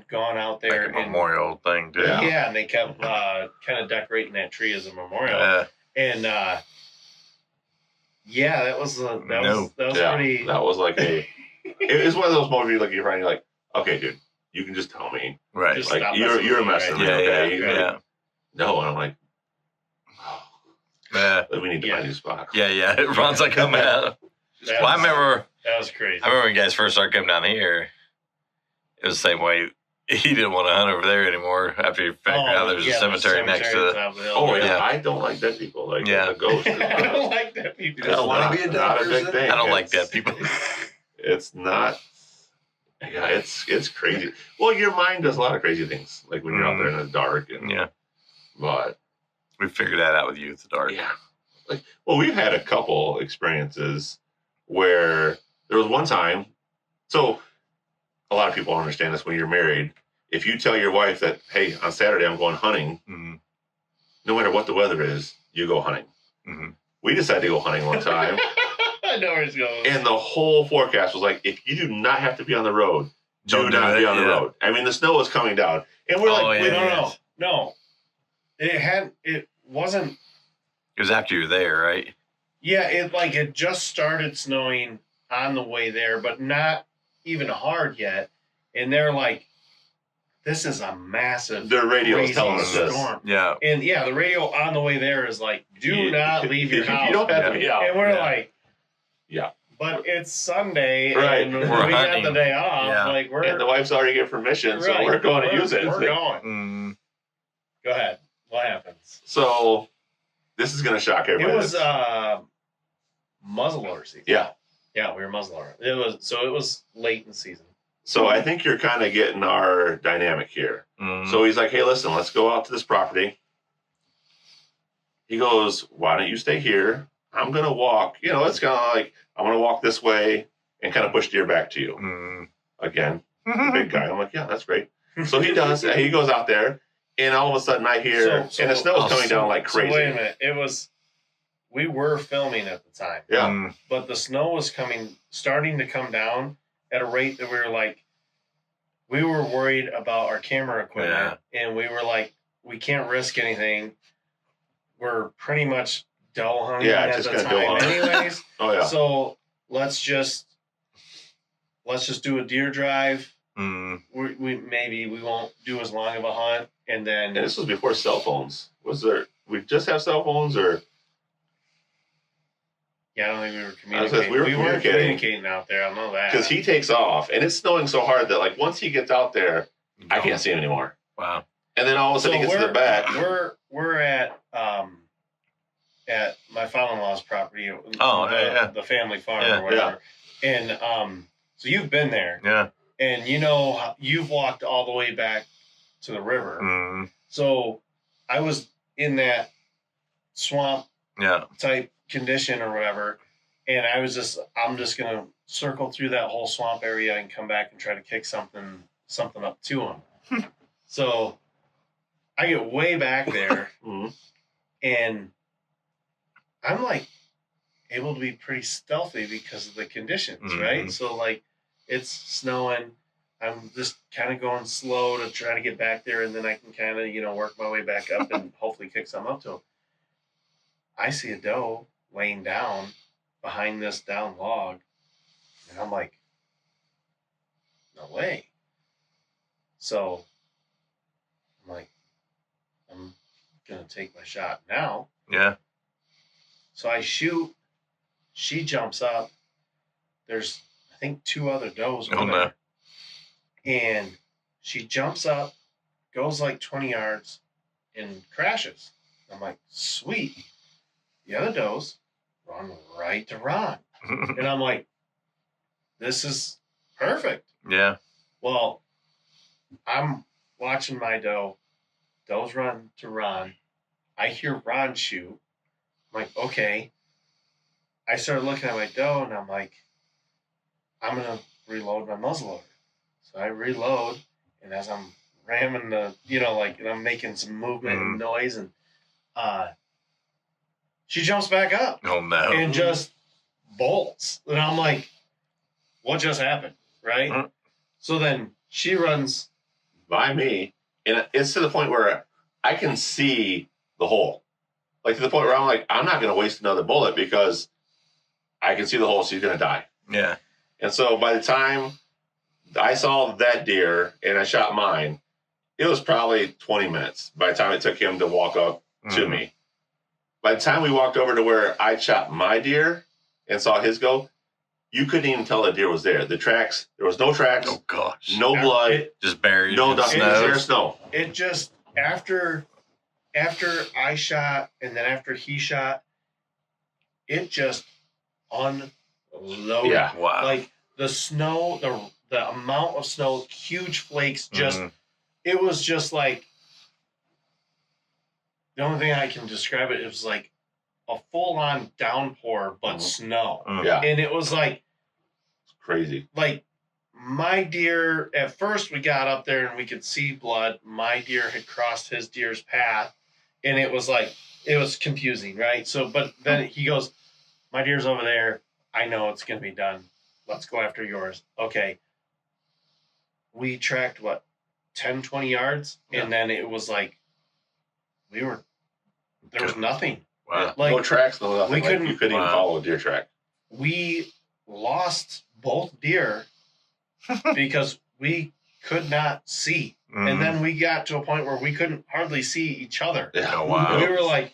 gone out there Like a memorial thing too. Yeah, and they kept kind of decorating that tree as a memorial. Yeah. And yeah, that was No. Yeah, pretty. that was like it's one of those movies like you're like, okay, dude, you can just tell me. Right. Just Like stop you're messing with me, messing with right? me, Yeah. okay? Yeah. You're Yeah. like, no, and I'm like, oh, Yeah. we need to Yeah. find a new spot. Yeah. Yeah. Ron's like, come out. That Well, I was- remember. that was crazy. I remember when you guys first started coming down here. It was the same way. He didn't want to hunt over there anymore after he figured out there was a cemetery next to the the. top of the hill. Oh yeah, Yeah. I don't like dead people. Like Yeah. the ghost. I don't like that people. It's don't wanna not, be a dead not a big person? thing. I don't like It's- dead people. It's not. Yeah, it's crazy. Well, your mind does a lot of crazy things, like when you're out there in the dark. And, Yeah. But We figured that out with you at the dark. yeah, like we've had a couple experiences where there was one time. So a lot of people don't understand this when you're married. If you tell your wife that, hey, on Saturday I'm going hunting, Mm-hmm. no matter what the weather is, you go hunting. Mm-hmm. We decided to go hunting one time. I know where it's going. And the whole forecast was like, if you do not have to be on the road, Don't do do not it, be on the yeah. road. I mean, the snow was coming down. And we're Oh, like, yeah, wait, yeah. No. It wasn't. It was after you were there, right? Yeah, it just started snowing on the way there, but not even hard yet. And they're like, this is a massive their radio is crazy telling us this. storm. Yeah. And yeah, the radio on the way there is like, do not leave your house. You don't have to be out. And we're Yeah. like, Yeah. but it's Sunday, Right. and We're we got hunting. the day off. Yeah. Like we're And the wife's already get permission, so right, we're going to use it. We're going. Mm. Go ahead. What happens? So this is going to shock everybody. It was muzzleloader season. Yeah. Yeah, we were muzzleloader. It was late in season. So I think you're kind of getting our dynamic here. Mm. So he's like, hey, listen, let's go out to this property. He goes, why don't you stay here? I'm going to walk. It's kind of like, I'm going to walk this way and kind of push deer back to you. Mm. Again, the big guy. I'm like, yeah, that's great. So he does. He goes out there, and all of a sudden I hear, So- and the snow is coming down like So crazy. wait a minute. We were filming at the time, Yeah. Mm. but the snow was starting to come down at a rate that we were worried about our camera equipment, and we were like, we can't risk anything. We're pretty much doe hunting Yeah, at just the gonna doe time, hunt. anyways. Oh, yeah. So let's just do a deer drive. Mm. We won't do as long of a hunt, and then And this was before cell phones. We just have cell phones, or yeah, I don't think we were I was communicating. gonna say, we were weren't communicating. communicating out there. I know that because he takes off, and it's snowing so hard that like once he gets out there, I can't see him anymore. Wow. And then all of a sudden he gets to the back. We're at my father-in-law's property. Oh, yeah. The family farm Yeah. or whatever. And so you've been there, Yeah. and you've walked all the way back to the river. Mm. So I was in that swamp Yeah. type condition or whatever, and I'm just gonna circle through that whole swamp area and come back and try to kick something up to him. So I get way back there, Mhm. and I'm like able to be pretty stealthy because of the conditions, right? So like it's snowing. I'm just kind of going slow to try to get back there, and then I can kind of, work my way back up and hopefully kick some up to him. I see a doe laying down behind this down log, and I'm like, no way. So I'm like, I'm going to take my shot now. Yeah. So I shoot. She jumps up. There's, I think, 2 other does. Oh, no. And she jumps up, goes like 20 yards, and crashes. I'm like, sweet. The other does run right to Ron. And I'm like, this is perfect. Yeah. Well, I'm watching my does run to Ron. I hear Ron shoot. I'm like, okay. I started looking at my doe, and I'm like, I'm going to reload my muzzleloader. So I reload, and as I'm ramming the, and I'm making some movement and noise, and she jumps back up. Oh, no. And just bolts. And I'm like, what just happened? Right? So then she runs by me, and it's to the point where I can see the hole. Like, to the point where I'm like, I'm not going to waste another bullet because I can see the hole, so you're going to die. Yeah. And so by the time I saw that deer and I shot mine, it was probably 20 minutes by the time it took him to walk up to me. By the time we walked over to where I shot my deer and saw his go, you couldn't even tell the deer was there. The tracks, there was no tracks. Oh, gosh. No blood. Just buried no in dust. snow. Snow. It just, after I shot and then after he shot, it just unloaded. Yeah. Wow. Like the snow, the amount of snow, huge flakes, just, it was just like, the only thing I can describe it was like a full-on downpour, but snow. Yeah. And it was like, It's crazy. Like my deer, at first we got up there and we could see blood. My deer had crossed his deer's path, and it was like, it was confusing, right? So, but then he goes, my deer's over there. I know it's going to be done. Let's go after yours. Okay. We tracked, 10, 20 yards? Yeah. And then it was like, there was nothing. Wow. Like, no tracks, no nothing. We couldn't, you couldn't even follow a deer track. We lost both deer because we could not see. And then we got to a point where we couldn't hardly see each other. Yeah. Oh, wow. We were like,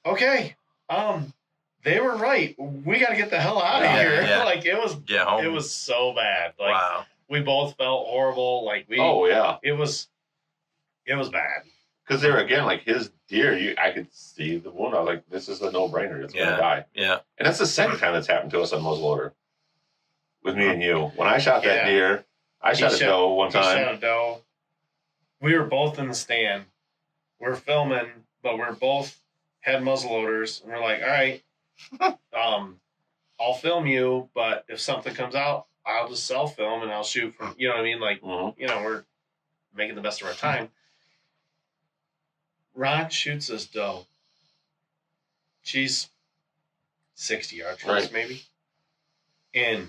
okay, they were right. We got to get the hell out of here. Yeah. Like it was so bad. Like wow. we both felt horrible. Like oh yeah, it was bad. Because there again, like his deer, I could see the wound. I was like, this is a no-brainer. It's gonna die. Yeah. And that's the second time that's happened to us on muzzleloader. With me and you. When I shot that deer, I shot a doe one time. Shot a doe. We were both in the stand. We're filming, but we're both had muzzleloaders, and we're like, all right, I'll film you, but if something comes out, I'll just self-film and I'll shoot from, you know what I mean? Like, we're making the best of our time. Ron shoots this doe. She's 60 yards from us, maybe. And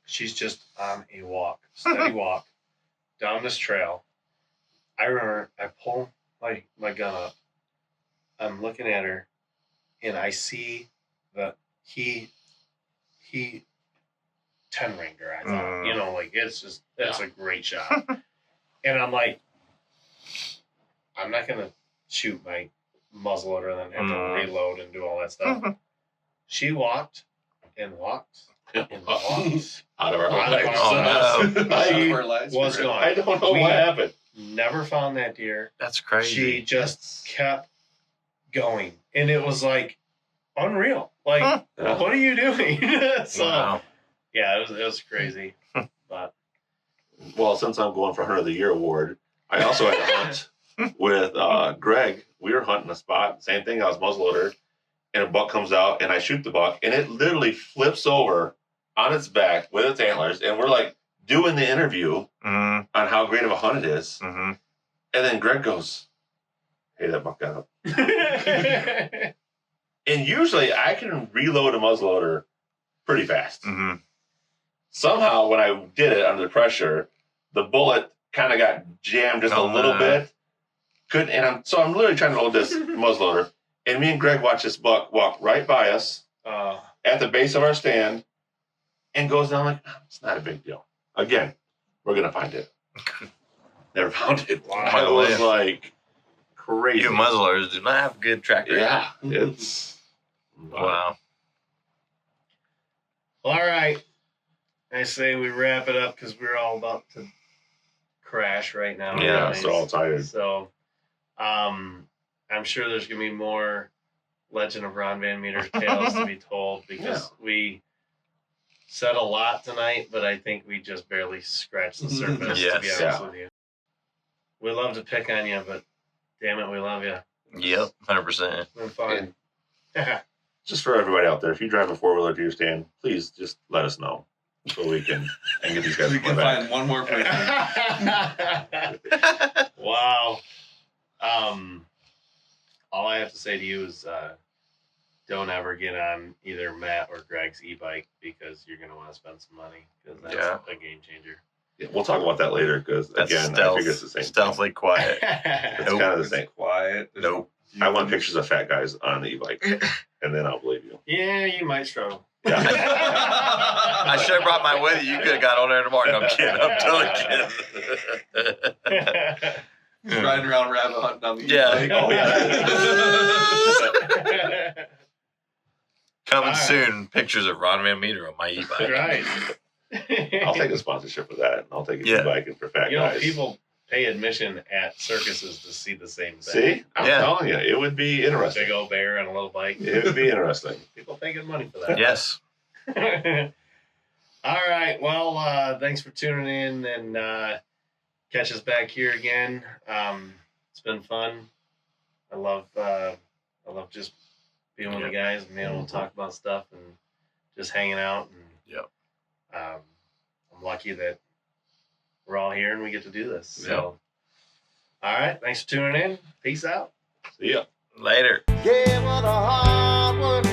she's just on a walk, steady walk, down this trail. I remember I pull my gun up. I'm looking at her, and I see that he 10-ringed her. I thought, like it's just, that's a great shot. And I'm like, I'm not going to shoot my muzzleloader and then have to reload and do all that stuff. She walked and walked and walked. Out of our lives. She was gone. I don't know what happened. Never found that deer. That's crazy. She just kept going. And it was like unreal. Like, what are you doing? So, yeah, it was crazy. But well, since I'm going for Hunter of the Year award, I also had to hunt with Greg. We were hunting a spot, same thing. I was muzzleloader, and a buck comes out, and I shoot the buck, and it literally flips over on its back with its antlers, and we're like doing the interview on how great of a hunt it is, and then Greg goes, "Hey, that buck got up." And usually I can reload a muzzleloader pretty fast. Mm-hmm. Somehow when I did it under pressure, the bullet kind of got jammed just a little bit. I'm literally trying to load this muzzleloader, and me and Greg watch this buck walk right by us at the base of our stand, and goes down like, it's not a big deal. Again, we're gonna find it. Never found it. Wow. It was like crazy. You muzzleloaders do not have good track record. Yeah, it's wow. All right. I say we wrap it up because we're all about to crash right now. Yeah, so all tired. So, I'm sure there's gonna be more Legend of Ron VanMeter tales to be told because we said a lot tonight, but I think we just barely scratched the surface. To be honest with you, we love to pick on you, but damn it, we love you. Yep, 100%. It's been fun. Just for everybody out there, if you drive a 4-wheeler to your stand, please just let us know so we can get these guys. We can find one more person. Wow. All I have to say to you is don't ever get on either Matt or Greg's e-bike because you're going to want to spend some money because that's a game changer. Yeah, we'll talk about that later because, again, I think it's the same stealthily quiet. It's kind of the same. Quiet. Nope. I want pictures of fat guys on the e-bike, and then I'll believe you. Yeah, you might struggle. Yeah. I should have brought my with you. You could have got on there in the morning. I'm kidding. I'm totally kidding. Just riding around rabbit hunting on the e-bike. Oh, yeah. Coming soon, pictures of Ron VanMeter on my e-bike. Right. I'll take a sponsorship for that. I'll take a e-bike and for fat guys. People pay admission at circuses to see the same thing. See? I'm telling you, it would be interesting. Big old bear on a little bike. It would be interesting. People pay good money for that. Yes. All right. Well, thanks for tuning in and catch us back here again. It's been fun. I love just being with the guys and being able to talk about stuff and just hanging out. And I'm lucky that we're all here and we get to do this. So, all right. Thanks for tuning in. Peace out. See ya. Later. Yeah, well, the hard work